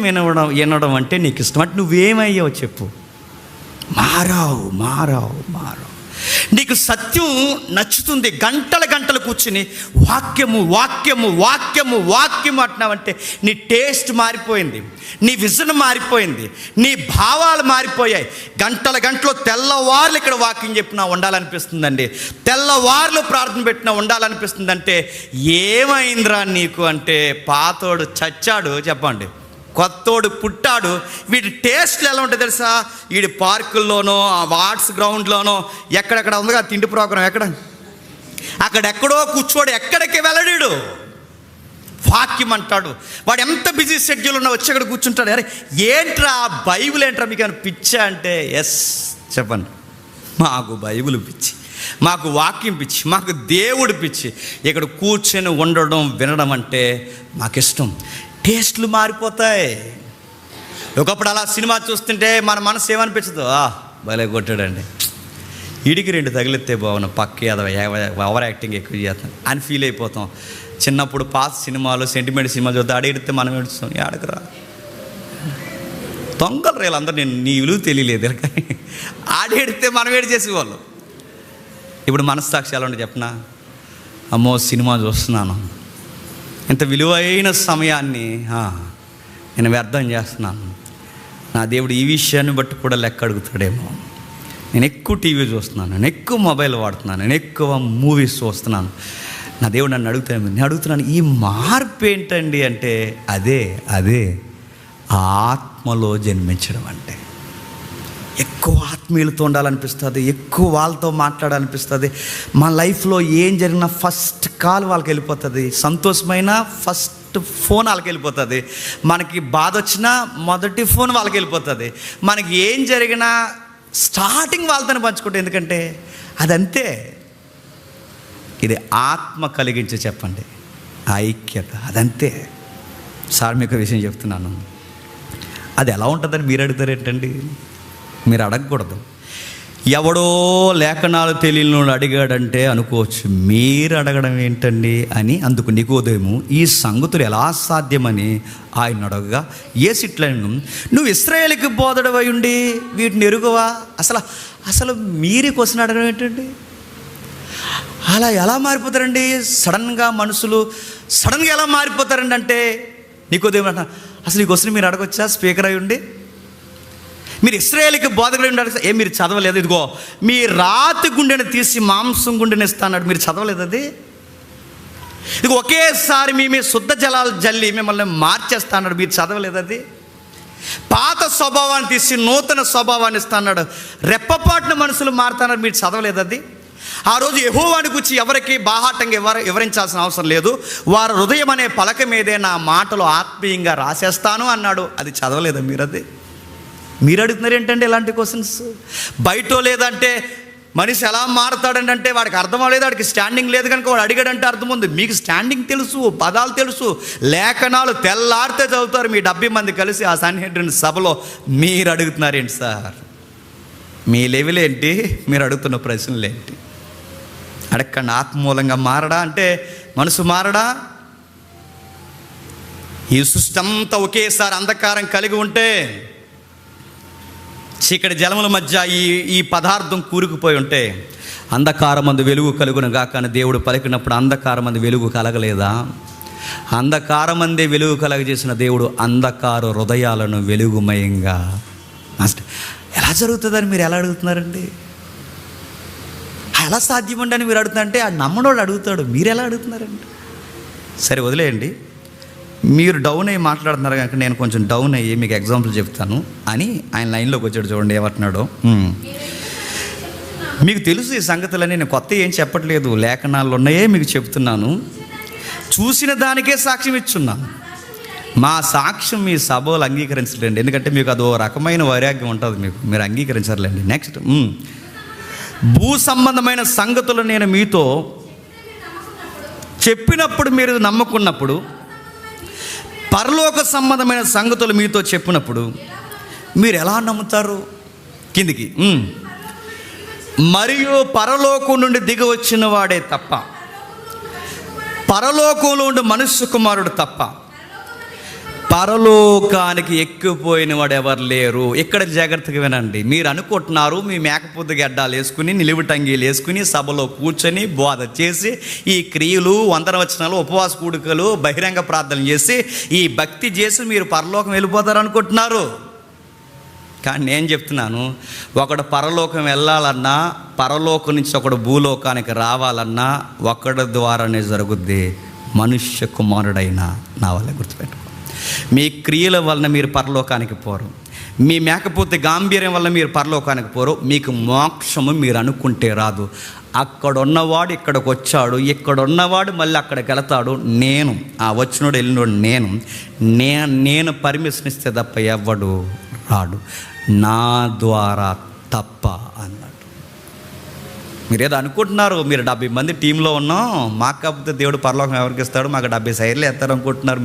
వినడం అంటే నీకు ఇష్టం. అంటే నువ్వేమయ్యావు చెప్పు? మారావు. నీకు సత్యం నచ్చుతుంది. గంటలు కూర్చుని వాక్యము అంటున్నావంటే నీ టేస్ట్ మారిపోయింది, నీ విజన్ మారిపోయింది, నీ భావాలు మారిపోయాయి. గంటలు తెల్లవార్లు ఇక్కడ వాక్యం చెప్పినా ఉండాలనిపిస్తుందండి, తెల్లవార్లు ప్రార్థన పెట్టినా ఉండాలనిపిస్తుంది. అంటే ఏమైందిరా నీకు అంటే, పాతోడు చచ్చాడు చెప్పండి, కొత్తోడు పుట్టాడు. వీడి టేస్ట్లు ఎలా ఉంటాయి తెలుసా? వీడి పార్కుల్లోనో, ఆర్ట్స్ గ్రౌండ్లోనో, ఎక్కడెక్కడ ఉందిగా తిండి ప్రోగ్రాం, అక్కడెక్కడో కూర్చోడు, ఎక్కడికి వెళ్ళడు. వాక్యం అంటాడు. వాడు ఎంత బిజీ షెడ్యూల్ ఉన్నా వచ్చి అక్కడ కూర్చుంటాడు. అరే ఏంట్రా బైబిల్ ఏంట్రా మీకు అని పిచ్చా అంటే, ఎస్ చెప్పండి, మాకు బైబిల్ పిచ్చి, మాకు వాక్యం పిచ్చి, మాకు దేవుడు పిచ్చి. ఇక్కడ కూర్చొని ఉండడం, వినడం అంటే మాకు ఇష్టం. టేస్ట్లు మారిపోతాయి. ఒకప్పుడు అలా సినిమా చూస్తుంటే మన మనసు ఏమనిపించదు, భలే కొట్టాడండి, ఇడికి 2 తగిలితే బాగున్నా, పక్క ఓవర్ యాక్టింగ్ ఎక్కువ చేస్తాను అని ఫీల్ అయిపోతాం. చిన్నప్పుడు పాత సినిమాలు, సెంటిమెంట్ సినిమాలు చూద్దాం, అడిగితే మనం ఏడుస్తాం, ఆడకరా దొంగలు రేళ్ళందరూ, నేను నీ విలువ తెలియలేదు కానీ ఆడేడితే మనం ఏడు చేసేవాళ్ళు. ఇప్పుడు మనస్సాక్షి ఎలా ఉంటే చెప్పనా, అమ్మో సినిమా చూస్తున్నాను, ఇంత విలువైన సమయాన్ని నేను వ్యర్థం చేస్తున్నాను, నా దేవుడు ఈ విషయాన్ని బట్టి కూడా లెక్క అడుగుతాడేమో, నేను ఎక్కువ టీవీ చూస్తున్నాను, నేను ఎక్కువ మొబైల్ వాడుతున్నాను, నేను ఎక్కువ మూవీస్ చూస్తున్నాను, నా దేవుడు నన్ను నేను అడుగుతున్నాను. ఈ మార్పు ఏంటండి అంటే అదే ఆత్మలో జన్మించడం అంటే. ఎక్కువ ఆత్మీయులతో ఉండాలనిపిస్తుంది, ఎక్కువ వాళ్ళతో మాట్లాడాలనిపిస్తుంది. మా లైఫ్లో ఏం జరిగినా ఫస్ట్ కాల్ వాళ్ళకి వెళ్ళిపోతుంది, సంతోషమైన ఫస్ట్ ఫోన్ వాళ్ళకి వెళ్ళిపోతుంది, మనకి బాధ వచ్చినా మొదటి ఫోన్ వాళ్ళకి వెళ్ళిపోతుంది, మనకి ఏం జరిగినా స్టార్టింగ్ వాళ్ళతో పంచుకుంటే. ఎందుకంటే అదంతే. ఇది ఆత్మ కలిగించి చెప్పండి ఐక్యత, అదంతే. సార్ మీకు విషయం చెప్తున్నాను, అది ఎలా ఉంటుందని మీరు అడుగుతారు ఏంటండి? మీరు అడగకూడదు. ఎవడో లేఖనాలు తెలియని అడిగాడంటే అనుకోవచ్చు, మీరు అడగడం ఏంటండి అని. అందుకు నికోదేము ఈ సంగతులు ఎలా సాధ్యమని ఆయన అడగగా, యేసిట్లను నువ్వు ఇశ్రాయేలుకి బోధడవై ఉండి వీటిని ఎరుగవా? అసలు మీరు క్వశ్చన్ అడగడం ఏంటండి? అలా ఎలా మారిపోతారండి సడన్గా? మనుషులు సడన్గా ఎలా మారిపోతారండి అంటే, నికోదేము అంట, అసలు ఈ క్వశ్చన్ మీరు అడగొచ్చా స్పీకర్ అయి ఉండి? మీరు ఇశ్రాయేలుకి బోధకుడు ఉండాలి. మీరు చదవలేదు? ఇదిగో మీ రాతి గుండెని తీసి మాంసం గుండెని ఇస్తాన్నాడు, మీరు చదవలేదు అది? ఇదిగో ఒకేసారి మీ శుద్ధ జలాలు జల్లి మిమ్మల్ని మార్చేస్తాడు, మీరు చదవలేదు అది? పాత స్వభావాన్ని తీసి నూతన స్వభావాన్ని ఇస్తాడు, రెప్పపాటున మనుషులు మారుతున్నారు, మీరు చదవలేదు అది? ఆ రోజు యెహోవాని గురించి ఎవరికి బాహాటంగా వివరించాల్సిన అవసరం లేదు, వారి హృదయం అనే పలక మీదే నా మాటలు ఆత్మీయంగా రాసేస్తాను అన్నాడు, అది చదవలేదా మీరు? అది మీరు అడుగుతున్నారు ఏంటంటే ఇలాంటి క్వశ్చన్స్? బయట లేదంటే మనిషి ఎలా మారుతాడంటే, అంటే వాడికి అర్థం అవ్వలేదు, వాడికి స్టాండింగ్ లేదు కనుక వాడు అడిగాడంటే అర్థం ఉంది. మీకు స్టాండింగ్ తెలుసు, పదాలు తెలుసు, లేఖనాలు తెల్లారితే చదువుతారు. మీ 70 మంది కలిసి ఆ సన్హెడ్రిన్ సభలో మీరు అడుగుతున్నారు ఏంటి సార్? మీ లెవెల్ ఏంటి? మీరు అడుగుతున్న ప్రశ్నలు ఏంటి? అడగండి. ఆత్మమూలంగా మారడా అంటే మనసు మారడా? ఈ సృష్టి అంతా ఒకేసారి అంధకారం కలిగి ఉంటే, చీకటి జలముల మధ్య ఈ పదార్థం కూరుకుపోయి ఉంటే, అంధకారమందు వెలుగు కలుగును గాక అని దేవుడు పలికినప్పుడు అంధకారమందు వెలుగు కలగలేదా? అంధకారమందే వెలుగు కలగజేసిన దేవుడు అంధకార హృదయాలను వెలుగుమయంగా ఎలా జరుగుతుందని మీరు ఎలా అడుగుతున్నారండి? ఎలా సాధ్యమండి అని మీరు అడుగుతున్నారంటే, ఆ నమ్మనోడు అడుగుతాడు, మీరు ఎలా అడుగుతున్నారండి? సరే వదిలేయండి. మీరు డౌన్ అయ్యి మాట్లాడుతున్నారు కనుక నేను కొంచెం డౌన్ అయ్యి మీకు ఎగ్జాంపుల్ చెప్తాను అని ఆయన లైన్లోకి వచ్చాడు. చూడండి ఏమంటున్నాడో. మీకు తెలుసు ఈ సంగతులని, నేను కొత్త ఏం చెప్పట్లేదు, లేఖనాలు ఉన్నాయే మీకు చెప్తున్నాను. చూసిన దానికే సాక్ష్యం ఇచ్చున్నాను. మా సాక్ష్యం మీ సభలు అంగీకరించలేండి, ఎందుకంటే మీకు అదో రకమైన వైరాగ్యం ఉంటుంది, మీరు అంగీకరించలేండి. నెక్స్ట్, భూ సంబంధమైన సంగతులు నేను మీతో చెప్పినప్పుడు మీరు నమ్మకున్నప్పుడు, పరలోక సంబంధమైన సంగతులు మీతో చెప్పినప్పుడు మీరు ఎలా నమ్ముతారు? కిందికి, మరియు పరలోకం నుండి దిగి వచ్చిన వాడే తప్ప, పరలోకంలో ఉండే మనుష్య కుమారుడు తప్ప పరలోకానికి ఎక్కిపోయిన వాడు ఎవరు లేరు. ఇక్కడ జాగ్రత్తగా వినండి. మీరు అనుకుంటున్నారు మీ మేకపోతు గడ్డాలు వేసుకుని, నిలువుటంగీలు వేసుకుని, సభలో కూర్చొని బోధ చేసి, ఈ క్రియలు, వందన వచనాలు, ఉపవాస కూడికలు, బహిరంగ ప్రార్థనలు చేసి, ఈ భక్తి చేసి మీరు పరలోకం వెళ్ళిపోతారు అనుకుంటున్నారు. కానీ నేను చెప్తున్నాను, ఒకడు పరలోకం వెళ్ళాలన్నా, పరలోకం నుంచి ఒకడు భూలోకానికి రావాలన్నా ఒకడి ద్వారానే జరుగుద్ది, మనుష్య కుమారుడైన నా వల్ల. గుర్తుపెట్టుకో, మీ క్రియల వలన మీరు పరలోకానికి పోరు, మీ మేకపోతే గాంభీర్యం వల్ల మీరు పరలోకానికి పోరు, మీకు మోక్షము మీరు అనుకుంటే రాదు. అక్కడున్నవాడు ఇక్కడికి వచ్చాడు, ఇక్కడున్నవాడు మళ్ళీ అక్కడికి వెళతాడు. నేను ఆ వచ్చినోడు వెళ్ళినోడు నేను పర్మిషన్ ఇస్తే తప్ప ఎవ్వడు రాడు, నా ద్వారా తప్ప అన్నాడు. మీరు ఏదో అనుకుంటున్నారు, మీరు 70 మంది టీంలో ఉన్నాం, మాకు కాకపోతే దేవుడు పరలోకం ఎవరికి ఇస్తాడు, మాకు 70 సైర్లు వేస్తారు అనుకుంటున్నారు.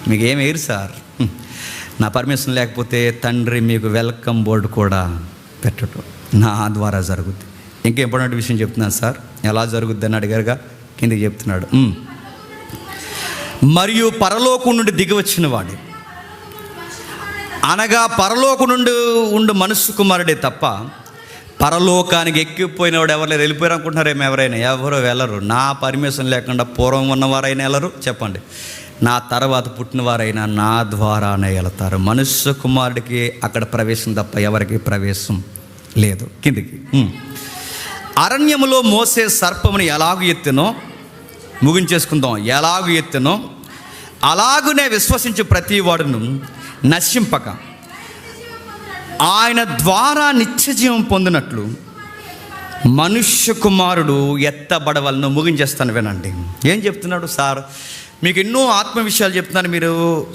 మీకు ఏం వేయరు సార్. నా పర్మిషన్ లేకపోతే తండ్రి మీకు వెల్కమ్ బోర్డు కూడా పెట్టడం నా ద్వారా జరుగుద్ది. ఇంకా ఇంపార్టెంట్ విషయం చెప్తున్నాను సార్, ఎలా జరుగుద్ది అని అడిగారుగా, కిందకి చెప్తున్నాడు. మరియు పరలోకం నుండి దిగి వచ్చిన వాడు, అనగా పరలోకం నుండి ఉండు మనుష్య కుమారుడే తప్ప పరలోకానికి ఎక్కిపోయిన వాడు ఎవరు లేరు. వెళ్ళిపోయారు అనుకుంటున్నారేమో ఎవరైనా? ఎవరో వెళ్ళరు. నా పర్మిషన్ లేకుండా పూర్వం ఉన్నవారైనా వెళ్ళరు, చెప్పండి. నా తర్వాత పుట్టినవారైనా నా ద్వారానే వెళతారు. మనుష్య కుమారుడికి అక్కడ ప్రవేశం తప్ప ఎవరికి ప్రవేశం లేదు. కిందికి, అరణ్యములో మోసే సర్పముని ఎలాగు ఎత్తినో, ముగించేసుకుందాం, ఎలాగు ఎత్తినో అలాగునే విశ్వసించి ప్రతి వాడును నశింపక ఆయన ద్వారా నిత్యజీవం పొందినట్లు మనుష్య కుమారుడు ఎత్తబడవలను. ముగించేస్తాను, వినండి. ఏం చెప్తున్నాడు సార్? మీకు ఎన్నో ఆత్మ విషయాలు చెప్తున్నాను, మీరు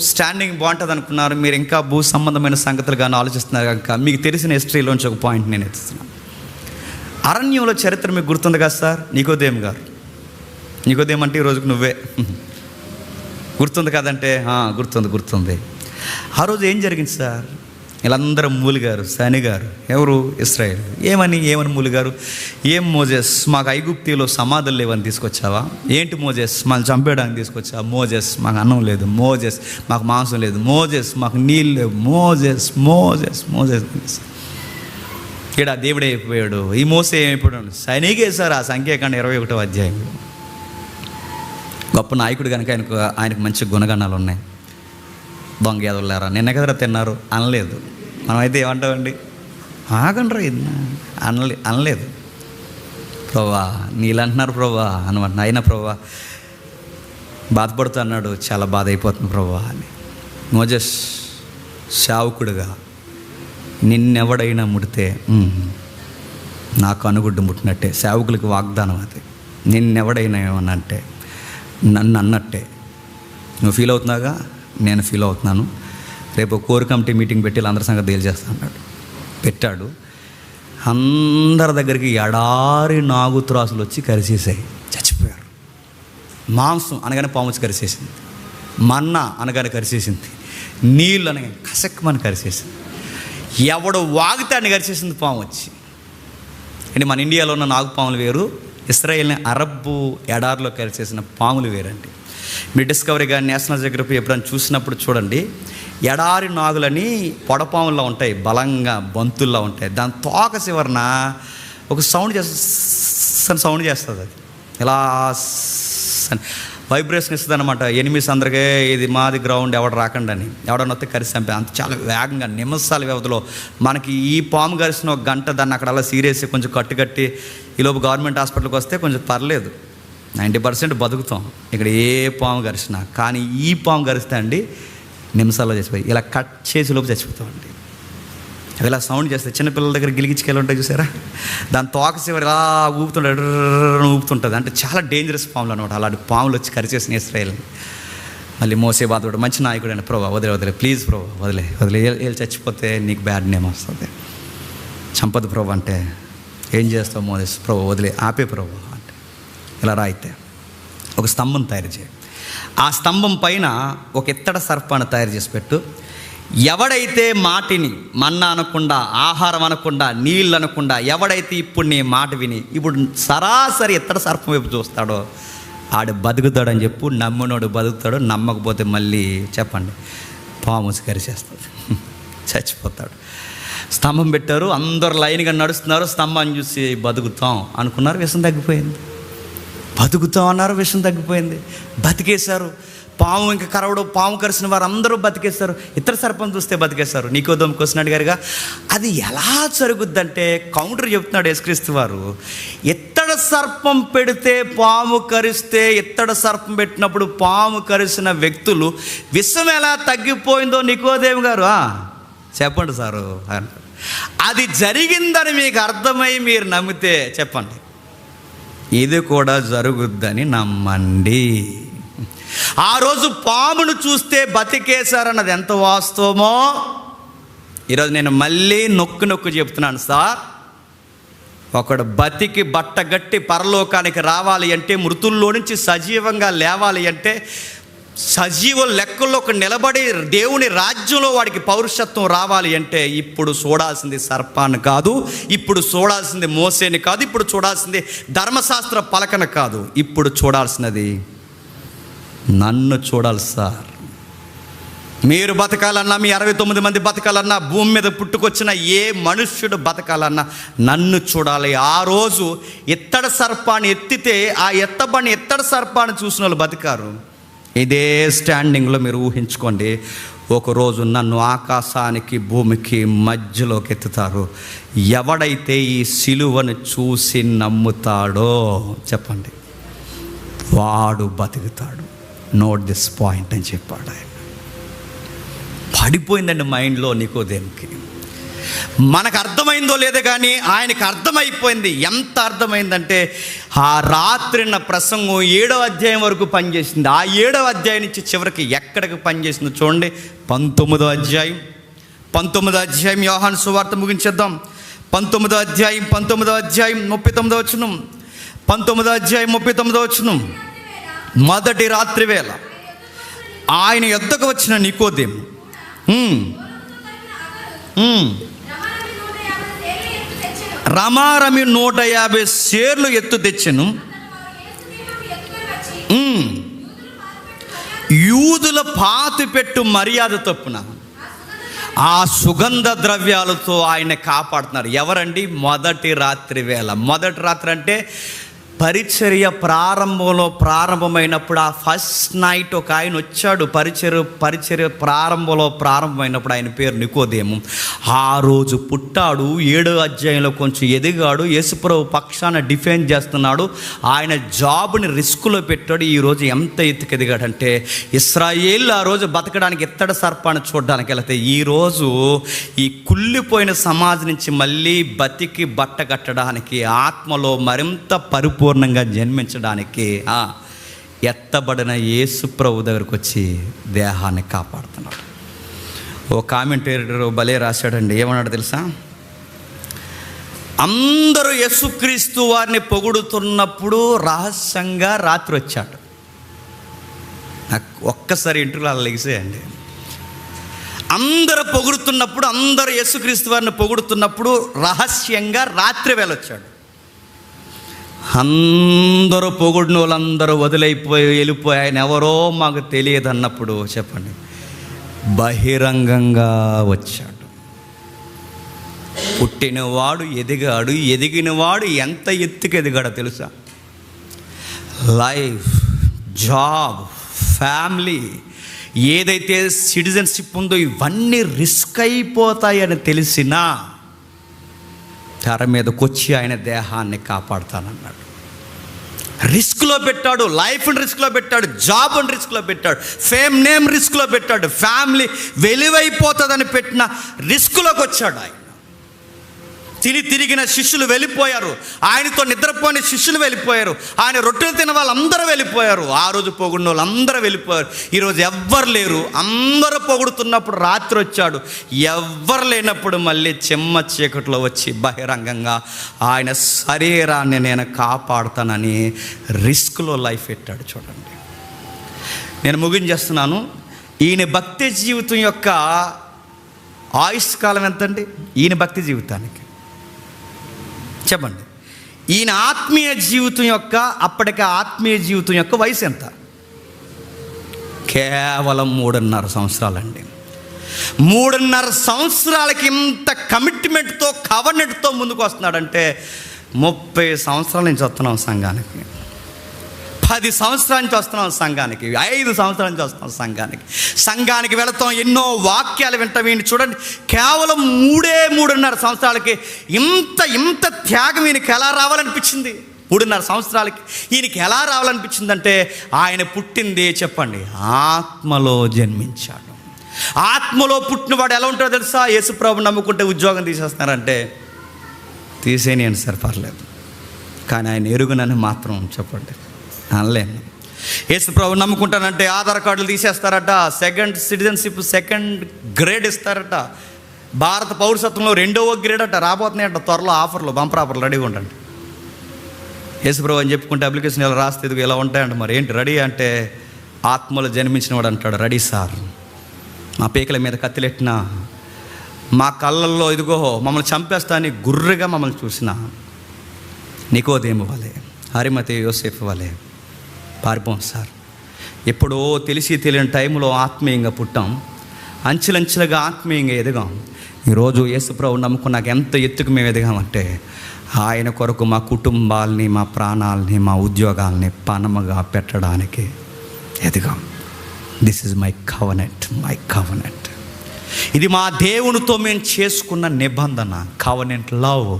స్టాండింగ్ బాగుంటుంది అనుకున్నారు, మీరు ఇంకా భూ సంబంధమైన సంగతులు కానీ ఆలోచిస్తున్నారు కనుక మీకు తెలిసిన హిస్టరీలోంచి ఒక పాయింట్ నేను ఎత్తుతున్నాను. అరణ్యంలో చరిత్ర మీకు గుర్తుంది కదా సార్? నికోదేము గారు, నికోదేము అంటే ఈ రోజుకు నువ్వే, గుర్తుంది కదంటే గుర్తుంది. ఆ రోజు ఏం జరిగింది సార్? వీళ్ళందరూ మూలిగారు, శనిగారు, ఎవరు? ఇశ్రాయేల్. ఏమని మూలిగారు? ఏం మోజెస్, మాకు ఐగుప్తిలో సమాధులు లేవని తీసుకొచ్చావా? ఏంటి మోజెస్, మనం చంపేయడానికి తీసుకొచ్చావా? మోజెస్, మాకు అన్నం లేదు. మోజెస్, మాకు మాంసం లేదు. మోజెస్, మాకు నీళ్ళు లేవు. మోజెస్. ఇక్కడ దేవుడే అయిపోయాడు. ఈ మోసే ఏమైపోయాడు? శనిగే సార్. ఆ సంఖ్యాకాండ 21వ అధ్యాయం. గొప్ప నాయకుడు కనుక ఆయనకు మంచి గుణగణాలు ఉన్నాయి. దొంగ ఎదవలేరా, నిన్న కదరా తిన్నారు అనలేదు. మనమైతే ఏమంటామండి? ఆగండ్రా, అనలేదు. ప్రభా నీళ్ళంటున్నారు ప్రభా అనమాట. అయినా ప్రభా బాధపడుతూ అన్నాడు, చాలా బాధ అయిపోతుంది ప్రభా అని. మోజెస్ సేవకుడుగా నిన్నెవడైనా ముడితే నాకు అనుగుడ్డు ముట్టినట్టే. సేవకులకి వాగ్దానం అది. నిన్నెవడైనా ఏమన్నా అంటే నన్ను అన్నట్టే. నువ్వు ఫీల్ అవుతున్నావుగా, నేను ఫీల్ అవుతున్నాను. రేపు కోర్ కమిటీ మీటింగ్ పెట్టి అందరి సంగతి తేల్చేస్తా అన్నాడు. పెట్టాడు. అందరి దగ్గరికి ఎడారి నాగుత్రాసులు వచ్చి కరిసేసాయి, చచ్చిపోయారు. మాంసం అనగానే పాము వచ్చి కరిసేసింది. మన్నా అనగానే కరిసేసింది. నీళ్ళు అనగానే కసక్కమని కరిసేసింది. ఎవడు వాగితే కరిచేసింది పాము వచ్చి. అంటే మన ఇండియాలో ఉన్న నాగుపాములు వేరు, ఇస్రాయేల్ని అరబ్బు ఎడారిలో కరిచేసిన పాములు వేరండి. మీరు డిస్కవరీ కానీ నేషనల్ జియోగ్రఫీ ఎప్పుడైనా చూసినప్పుడు చూడండి, ఎడారి నాగులని పొడపాముల్లో ఉంటాయి, బలంగా బంతుల్లో ఉంటాయి. దాని తోక చివరన ఒక సౌండ్ చేస్తుంది. అది ఇలా వైబ్రేషన్ ఇస్తుంది అనమాట. ఎనిమిస్ అందరికీ ఇది మాది గ్రౌండ్, ఎవడు రాకండి అని. ఎవడన్నా వస్తే కరిసి చంపే అంత చాలా వేగంగా నిమిషాల వ్యవధిలో. మనకి ఈ పాము కరిసిన ఒక గంట దాన్ని అక్కడ అలా సీరియస్ కొంచెం కట్టి ఈలోపు గవర్నమెంట్ హాస్పిటల్కి వస్తే కొంచెం పర్లేదు, 90% బతుకుతాం. ఇక్కడ ఏ పాము కరిచినా. కానీ ఈ పాము కరిస్తే అండి నిమిషాల్లో చచ్చిపోయి ఇలా కట్ చేసి లోపు చచ్చిపోతామండి. అవి ఇలా సౌండ్ చేస్తే చిన్నపిల్లల దగ్గర గిలిగించుకెళ్ళి ఉంటాయి చూసారా, దాని తోక చివరి ఇలా ఊపుతుంటుంది. అంటే చాలా డేంజరస్ పాములు అనమాట. అలాంటి పాములు వచ్చి కరిచేసిన ఇశ్రాయేలుని. మళ్ళీ మోసే బాధపడు, మంచి నాయకుడు అని, ప్రభా వదిలే ప్లీజ్ ప్రభా వదిలే వీళ్ళు చచ్చిపోతే నీకు బ్యాడ్ నేమ్ వస్తుంది, చంపదు ప్రభు అంటే ఏం చేస్తావు మోసేస్, ప్రభు వదిలే ఆపే ప్రభు అంటే ఇలా రాయితే ఒక స్తంభం తయారు చేయి, ఆ స్తంభం పైన ఒక ఇత్తడి సర్పాన్ని తయారు చేసి పెట్టు. ఎవడైతే మాటిని మన్నా అనకుండా, ఆహారం అనకుండా, నీళ్ళు అనకుండా, ఎవడైతే ఇప్పుడు నీ మాట విని ఇప్పుడు సరాసరి ఇత్తడి సర్పం వైపు చూస్తాడో ఆడు బతుకుతాడని చెప్పు. నమ్మునోడు బతుకుతాడు, నమ్మకపోతే మళ్ళీ చెప్పండి పాము కరిచేస్తుంది, చచ్చిపోతాడు. స్తంభం పెట్టారు, అందరు లైన్గా నడుస్తున్నారు. స్తంభాన్ని చూసి బతుకుతాం అనుకున్నారు, విషం తగ్గిపోయింది. బతుకుతాం అన్నారు, విషం తగ్గిపోయింది, బతికేశారు. పాము ఇంకా కరవడు, పాము కరిసిన వారు అందరూ బతికేశారు. ఇతర సర్పం చూస్తే బతికేశారు. నికోదేము క్వశ్చన్ అడిగారుగా, అది ఎలా జరుగుద్దంటే కౌంటర్ చెప్తున్నాడు యేసుక్రీస్తు వారు. ఇత్తడి సర్పం పెడితే పాము కరిస్తే, ఇత్తడి సర్పం పెట్టినప్పుడు పాము కరిసిన వ్యక్తులు విషం ఎలా తగ్గిపోయిందో నికోదేము గారు చెప్పండి సారు. అది జరిగిందని మీకు అర్థమై మీరు నమ్మితే చెప్పండి, ఇది కూడా జరుగుద్దని నమ్మండి. ఆ రోజు పామును చూస్తే బతికేశారన్నది ఎంత వాస్తవమో ఈరోజు నేను మళ్ళీ నొక్కు చెప్తున్నాను సార్. ఒకడు బతికి బట్టగట్టి పరలోకానికి రావాలి అంటే, మృతుల్లో నుంచి సజీవంగా లేవాలి అంటే, సజీవ లెక్కల్లో ఒక నిలబడి దేవుని రాజ్యంలో వాడికి పౌరుషత్వం రావాలి అంటే, ఇప్పుడు చూడాల్సింది సర్పాన్ని కాదు, ఇప్పుడు చూడాల్సింది మోసేని కాదు, ఇప్పుడు చూడాల్సింది ధర్మశాస్త్ర పలకన కాదు, ఇప్పుడు చూడాల్సినది నన్ను చూడాలి సార్. మీరు బతకాలన్నా, మీ 69 మంది బతకాలన్నా, భూమి మీద పుట్టుకొచ్చిన ఏ మనుష్యుడు బతకాలన్నా నన్ను చూడాలి. ఆ రోజు ఇత్తడి సర్పాన్ని ఎత్తితే ఆ ఎత్తబడిన ఇత్తడి సర్పాన్ని చూసిన వాళ్ళు బతికారు. ఇదే స్టాండింగ్లో మీరు ఊహించుకోండి, ఒకరోజు నన్ను ఆకాశానికి భూమికి మధ్యలోకి ఎత్తుతారు. ఎవడైతే ఈ సిలువను చూసి నమ్ముతాడో చెప్పండి, వాడు బతుకుతాడు. నోట్ దిస్ పాయింట్ అని చెప్పాడు ఆయన. పడిపోయిందండి మైండ్లో నికోదేముకి. మనకు అర్థమైందో లేదో కానీ ఆయనకు అర్థమైపోయింది. ఎంత అర్థమైందంటే ఆ రాత్రిన ప్రసంగం 7వ అధ్యాయం వరకు పనిచేసింది. ఆ 7వ అధ్యాయం నుంచి చివరికి ఎక్కడికి పనిచేసిందో చూడండి. 19వ అధ్యాయం యోహాను సువార్త ముగించేద్దాం. 19వ అధ్యాయం 39వ వచనం. 19వ అధ్యాయం 39వ వచనం. మొదటి రాత్రి వేళ ఆయన యొద్దకు వచ్చిన నికోదేము రమారమి 150 సేర్లు ఎత్తు తెచ్చెను. యూదుల పాతిపెట్టు మర్యాద తప్పున ఆ సుగంధ ద్రవ్యాలతో ఆయన కాపాడుతున్నారు. ఎవరండి? మొదటి రాత్రి వేళ. మొదటి రాత్రి అంటే పరిచర్య ప్రారంభమైనప్పుడు, ఆ ఫస్ట్ నైట్ ఒక ఆయన వచ్చాడు. పరిచర్య ప్రారంభమైనప్పుడు ఆయన పేరు నికోదేము. ఆ రోజు పుట్టాడు. 7వ అధ్యాయంలో కొంచెం ఎదిగాడు. యేసుప్రభు పక్షాన డిఫెండ్ చేస్తున్నాడు. ఆయన జాబ్ని రిస్కులో పెట్టాడు. ఈరోజు ఎంత ఎత్తుకు ఎదిగాడంటే, ఇశ్రాయేలు ఆ రోజు బతకడానికి ఇత్తడి సర్పాన్ని చూడడానికి వెళితే, ఈరోజు ఈ కుళ్ళిపోయిన సమాజం నుంచి మళ్ళీ బతికి బట్ట కట్టడానికి, ఆత్మలో మరింత పరిపూర్ణంగా జన్మించడానికి ఎత్తబడిన యేసు ప్రభు దగ్గరకు వచ్చి దేహాన్ని కాపాడుతున్నాడు. ఓ కామెంటేటర్ భలే రాశాడండి. ఏమన్నాడు తెలుసా? అందరూ యేసుక్రీస్తు వారిని పొగుడుతున్నప్పుడు రహస్యంగా రాత్రి వచ్చాడు. నాకు ఒక్కసారి ఇంటర్వ్యూలో లెగిసేయండి. అందరూ పొగుడుతున్నప్పుడు, అందరూ యేసుక్రీస్తు వారిని పొగుడుతున్నప్పుడు రహస్యంగా రాత్రి వేళ వచ్చాడు. అందరూ పొగుడిన వాళ్ళందరూ వెళ్ళిపోయి ఆయన ఎవరో మాకు తెలియదు అన్నప్పుడు చెప్పండి, బహిరంగంగా వచ్చాడు. పుట్టినవాడు ఎదిగాడు. ఎదిగినవాడు ఎంత ఎత్తుకు ఎదిగాడో తెలుసా? లైఫ్, జాబ్, ఫ్యామిలీ, ఏదైతే సిటిజన్షిప్ ఉందో ఇవన్నీ రిస్క్ అయిపోతాయని తెలిసినా తెర మీదకి వచ్చి ఆయన దేహాన్ని కాపాడుతానన్నాడు. రిస్క్లో పెట్టాడు. లైఫ్ని రిస్క్లో పెట్టాడు. జాబ్ని రిస్క్లో పెట్టాడు. నేమ్ రిస్క్లో పెట్టాడు. ఫ్యామిలీ వెలివైపోతుందని పెట్టిన రిస్క్లోకి వచ్చాడు ఆయన. తిరిగిన శిష్యులు వెళ్ళిపోయారు. ఆయనతో నిద్రపోయిన శిష్యులు వెళ్ళిపోయారు. ఆయన రొట్టెలు తిన్న వాళ్ళందరూ వెళ్ళిపోయారు. ఆ రోజు పొగిడిన వాళ్ళు అందరూ వెళ్ళిపోయారు. ఈరోజు ఎవ్వరు లేరు. అందరూ పొగుడుతున్నప్పుడు రాత్రి వచ్చాడు. ఎవ్వరు లేనప్పుడు మళ్ళీ చిమ్మ చీకట్లో వచ్చి బహిరంగంగా ఆయన శరీరాన్ని నేను కాపాడుతానని రిస్క్లో లైఫ్ పెట్టాడు. చూడండి, నేను ముగించేస్తున్నాను. ఈయన భక్తి జీవితం యొక్క ఆయుష్కాలం ఎంతండి? ఈయన భక్తి జీవితానికి చెప్పండి. ఈయన ఆత్మీయ జీవితం యొక్క అప్పటికి ఆత్మీయ జీవితం యొక్క వయసు ఎంత? కేవలం 3.5 సంవత్సరాలండి. 3.5 సంవత్సరాలకి ఇంత కమిట్మెంట్తో కవర్నెట్తో ముందుకు వస్తున్నాడంటే 30 సంవత్సరాల నుంచి వస్తున్నాం సంఘానికి, 10 సంవత్సరాల నుంచి వస్తున్నాం సంఘానికి, 5 సంవత్సరాల నుంచి వస్తున్నాం సంఘానికి వెళతాం. ఎన్నో వాక్యాలు వింటాం. ఈయన చూడండి, కేవలం 3.5 సంవత్సరాలకి ఇంత త్యాగం ఈయనకి ఎలా రావాలనిపించింది? 3.5 సంవత్సరాలకి ఈయనకి ఎలా రావాలనిపించిందంటే, ఆయన పుట్టింది చెప్పండి, ఆత్మలో జన్మించాడు. ఆత్మలో పుట్టినవాడు ఎలా ఉంటాడో తెలుసా? యేసుప్రభు నమ్ముకుంటే ఉద్యోగం తీసేస్తున్నారంటే తీసేయండి సార్, పర్లేదు, కానీ ఆయన ఎరుగునని మాత్రం చెప్పండి అనలేను. యేసుప్రభు నమ్ముకుంటానంటే ఆధార్ కార్డులు తీసేస్తారట, సెకండ్ సిటిజన్షిప్ 2nd గ్రేడ్ ఇస్తారట, భారత పౌరసత్వంలో 2వ గ్రేడ్ అట రాబోతున్నాయంట త్వరలో. ఆఫర్లు, బంపర్ ఆఫర్లు రెడీగా ఉండండి. యేసుప్రభు అని చెప్పుకుంటే అప్లికేషన్ ఇలా రాస్తే ఇదిగో ఇలా ఉంటాయంట. మరి ఏంటి రెడీ అంటే, ఆత్మలో జన్మించిన వాడు అంటాడు, రెడీ సార్, మా పీకల మీద కత్తిలెట్టినా, మా కళ్ళల్లో ఇదిగో మమ్మల్ని చంపేస్తా అని గుర్రెగా మమ్మల్ని చూసిన నికోదేము వలె, అరిమతయి యోసేఫు వలె పారిపోం సార్. ఎప్పుడో తెలిసి తెలియని టైంలో ఆత్మీయంగా పుట్టాం, అంచెలంచెలుగా ఆత్మీయంగా ఎదిగాం. ఈరోజు యేసుప్రభు నమ్ముకున్నాక ఎంత ఎత్తుకు మేము ఎదిగామంటే, ఆయన కొరకు మా కుటుంబాలని, మా ప్రాణాలని, మా ఉద్యోగాల్ని పనమగా పెట్టడానికి ఎదిగాం. This is my covenant. ఇది మా దేవునితో మేము చేసుకున్న నిబంధన, కవనెంట్ లవ్.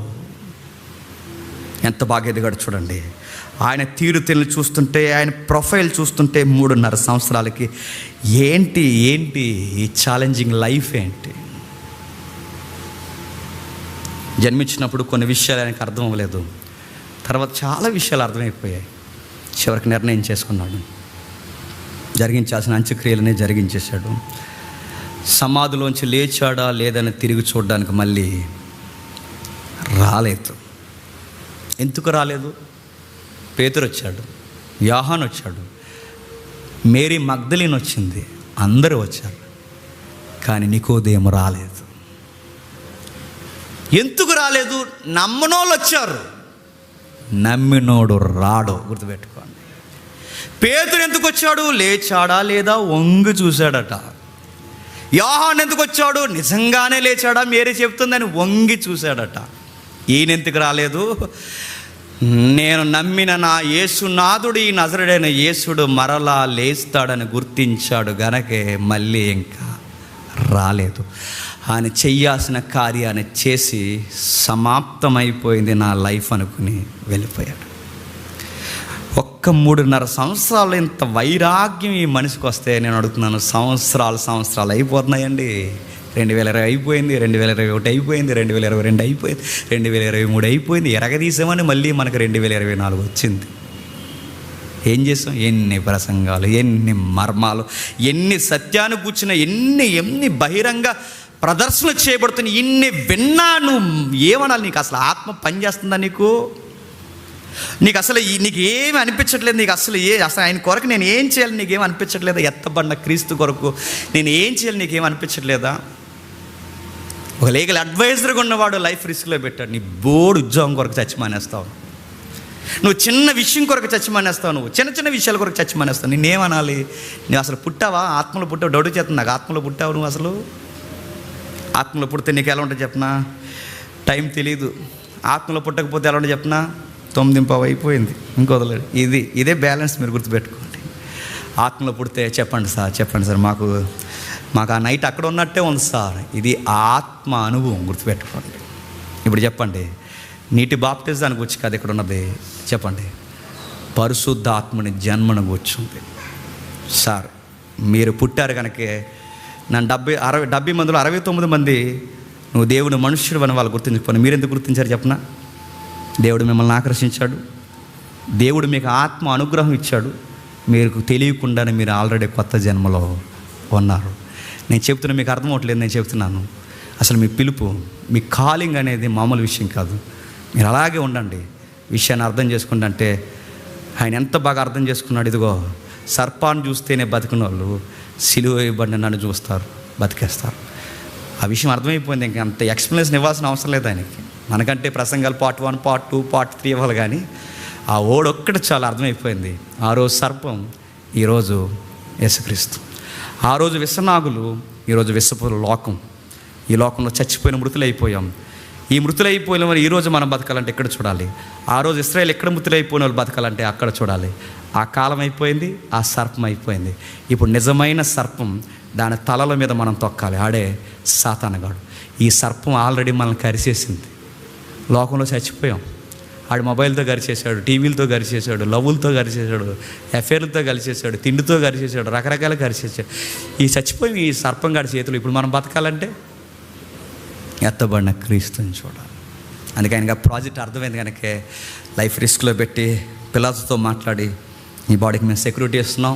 ఎంత బాగా ఎదిగాడు చూడండి. ఆయన తీరుతెన్నులు చూస్తుంటే, ఆయన ప్రొఫైల్ చూస్తుంటే 3.5 సంవత్సరాలకి ఏంటి ఈ ఛాలెంజింగ్ లైఫ్ ఏంటి? జన్మించినప్పుడు కొన్ని విషయాలు ఆయనకు అర్థం అవ్వలేదు, తర్వాత చాలా విషయాలు అర్థమైపోయాయి. చివరికి నిర్ణయం చేసుకున్నాడు, జరిగించాల్సిన అంత్యక్రియలనే జరిగించేశాడు. సమాధిలోంచి లేచాడా లేదని తిరిగి చూడడానికి మళ్ళీ రాలేదు. ఎందుకు రాలేదు? పేతురు వచ్చాడు, యోహాను వచ్చాడు, మేరీ మగ్దలీన్ వచ్చింది, అందరూ వచ్చారు, కానీ నికోదేము రాలేదు. ఎందుకు రాలేదు? నమ్మనోళ్ళు వచ్చారు, నమ్మినోడు రాడు. గుర్తుపెట్టుకోండి. పేతురు ఎందుకు వచ్చాడు? లేచాడా లేదా వంగి చూశాడట. యోహాను ఎందుకు వచ్చాడు? నిజంగానే లేచాడా, మేరీ చెప్తుందని వంగి చూశాడట. ఈయన ఎందుకు రాలేదు? నేను నమ్మిన నా యేసునాథుడు, ఈ నజరుడైన యేసుడు మరలా లేస్తాడని గుర్తించాడు గనకే మళ్ళీ ఇంకా రాలేదు. ఆయన చెయ్యాల్సిన కార్యాన్ని చేసి సమాప్తమైపోయింది నా లైఫ్ అనుకుని వెళ్ళిపోయాడు. ఒక్క 3.5 సంవత్సరాలు ఇంత వైరాగ్యం ఈ మనిషికి వస్తే నేను అడుగుతున్నాను, సంవత్సరాలు అయిపోతున్నాయండి. 2020 అయిపోయింది, 2021 అయిపోయింది, 2022 అయిపోయింది, 2023 అయిపోయింది. ఎరగదీసామని మళ్ళీ మనకు 2024 వచ్చింది. ఏం చేసాం? ఎన్ని ప్రసంగాలు, ఎన్ని మర్మాలు, ఎన్ని సత్యాన్ని కూర్చున్న, ఎన్ని బహిరంగ ప్రదర్శనలు చేయబడుతున్నాయి. ఇన్ని విన్నా నువ్వు ఏమనాలి? నీకు అసలు ఆత్మ పనిచేస్తుందా? నీకు అసలు నీకేమి అనిపించట్లేదు? నీకు అసలు ఆయన కొరకు నేను ఏం చేయాలి నీకేం అనిపించట్లేదా? ఎత్తబడిన క్రీస్తు కొరకు నేను ఏం చేయాలి నీకేం అనిపించట్లేదా? ఒక లీగల్ అడ్వైజర్గా ఉన్నవాడు లైఫ్ రిస్క్లో పెట్టాడు. నీ బోర్డు ఉద్యోగం కొరకు చచ్చి మానేస్తావు, నువ్వు చిన్న విషయం కొరకు చచ్చి మానేస్తావు, నువ్వు చిన్న విషయాల కొరకు చచ్చి మానేస్తావు. నేనేమనాలి? నువ్వు అసలు పుట్టావా? ఆత్మలో పుట్టావు? డౌట్ చేస్తుంది నాకు. ఆత్మలో పుట్టావు నువ్వు? అసలు ఆత్మలో పుడితే నీకు ఎలా ఉంటుంది చెప్పనా? టైం తెలీదు. ఆత్మలో పుట్టకపోతే ఎలా ఉంటుంది చెప్పనా? 9:15 అయిపోయింది, ఇంకొదలేదు. ఇదే బ్యాలెన్స్ మీరు గుర్తుపెట్టుకోండి. ఆత్మలో పుడితే చెప్పండి సార్, మాకు ఆ నైట్ అక్కడ ఉన్నట్టే ఉంది సార్. ఇది ఆత్మ అనుభవం, గుర్తుపెట్టుకోండి. ఇప్పుడు చెప్పండి, నీటి బాప్టిజానికి వచ్చి కదా ఇక్కడ ఉన్నది, చెప్పండి, పరిశుద్ధ ఆత్మని జన్మను కూర్చుంది. సార్ మీరు పుట్టారు కనుక నన్ను 70 మందిలో 69 మంది నువ్వు దేవుడు మనుష్యుడు అని వాళ్ళు గుర్తించుకోని మీరెందుకు గుర్తించారు చెప్పనా? దేవుడు మిమ్మల్ని ఆకర్షించాడు, దేవుడు మీకు ఆత్మ అనుగ్రహం ఇచ్చాడు. మీకు తెలియకుండానే మీరు ఆల్రెడీ కొత్త జన్మలో ఉన్నారు. నేను చెప్తున్నా, మీకు అర్థమవట్లేదు. నేను చెప్తున్నాను, అసలు మీ పిలుపు, మీ కాలింగ్ అనేది మామూలు విషయం కాదు. మీరు అలాగే ఉండండి, విషయాన్ని అర్థం చేసుకుంటే. అంటే ఆయన ఎంత బాగా అర్థం చేసుకున్నాడు. ఇదిగో సర్పాన్ని చూస్తేనే బతికిన వాళ్ళు సిలువ వేయబడిన నన్ను చూస్తారు, బతికేస్తారు. ఆ విషయం అర్థమైపోయింది. ఇంక అంత ఎక్స్ప్లెనేషన్ ఇవ్వాల్సిన అవసరం లేదు ఆయనకి. మనకంటే ప్రసంగాలు పార్ట్ 1, పార్ట్ 2, పార్ట్ 3 ఇవ్వాలి, కానీ ఆ ఓడొక్కటి చాలా అర్థమైపోయింది. ఆ రోజు సర్పం, ఈరోజు యేసుక్రీస్తు. ఆ రోజు విషనాగులు, ఈరోజు విషపు లోకం. ఈ లోకంలో చచ్చిపోయిన మృతులైపోయాం. ఈ మృతులైపోయిన వాళ్ళు ఈరోజు మనం బతకాలంటే ఎక్కడ చూడాలి? ఆ రోజు ఇశ్రాయేల్ ఎక్కడ మృతులైపోయిన వాళ్ళు బతకాలంటే అక్కడ చూడాలి. ఆ కాలం అయిపోయింది, ఆ సర్పం అయిపోయింది. ఇప్పుడు నిజమైన సర్పం, దాని తలల మీద మనం తొక్కాలి. ఆడే సాతానుగాడు. ఈ సర్పం ఆల్రెడీ మనల్ని కరిచేసింది. లోకంలో చచ్చిపోయాం. ఆడు మొబైల్తో గరిచేసాడు, టీవీలతో గరిచేసాడు, లవ్వులతో గరిచేసాడు, అఫేర్లతో గరిచేసాడు, తిండితో గరిచేసాడు, రకరకాల గరిచేసాడు. ఈ చచ్చిపోయి ఈ సర్పం గాడి చేతులు. ఇప్పుడు మనం బతకాలంటే ఎత్తబడిన క్రీస్తుని చూడాలి. అందుకే ఆయనకి ప్రాజెక్ట్ అర్థమైంది. కనుక లైఫ్ రిస్క్లో పెట్టి పిల్లలతో మాట్లాడి, ఈ బాడీకి మేము సెక్యూరిటీ ఇస్తున్నాం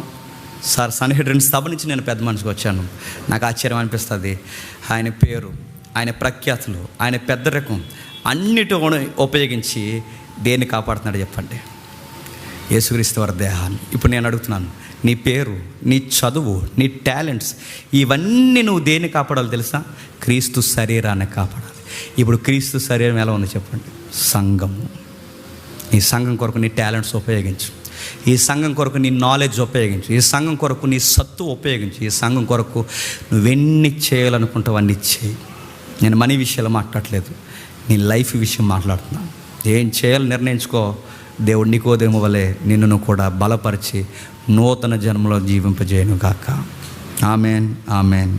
సార్. సన్హెడ్రిన్ సభ నుంచి నేను పెద్ద మనిషికి వచ్చాను. నాకు ఆశ్చర్యం అనిపిస్తుంది. ఆయన పేరు, ఆయన ప్రఖ్యాతులు, ఆయన పెద్దరికం అన్నిటి ఉపయోగించి దేన్ని కాపాడుతున్నాడు చెప్పండి? యేసుక్రీస్తు వారి దేహాన్ని. ఇప్పుడు నేను అడుగుతున్నాను, నీ పేరు, నీ చదువు, నీ టాలెంట్స్, ఇవన్నీ నువ్వు దేన్ని కాపాడాలి తెలుసా? క్రీస్తు శరీరాన్ని కాపాడాలి. ఇప్పుడు క్రీస్తు శరీరం ఎలా ఉంది చెప్పండి? సంఘము. ఈ సంఘం కొరకు నీ టాలెంట్స్ ఉపయోగించు. ఈ సంఘం కొరకు నీ నాలెడ్జ్ ఉపయోగించు. ఈ సంఘం కొరకు నీ సత్తు ఉపయోగించు. ఈ సంఘం కొరకు నువ్వెన్ని చేయాలనుకుంటావు అన్ని చేయి. నేను మనీ విషయాలు మాట్లాడట్లేదు, నీ లైఫ్ విషయం మాట్లాడుతున్నాను. ఏం చేయాలో నిర్ణయించుకో. దేవుడు నికోదేము వలె నిన్ను కూడా బలపరిచి నూతన జన్మలో జీవింపజేయును గాక. Amen, amen.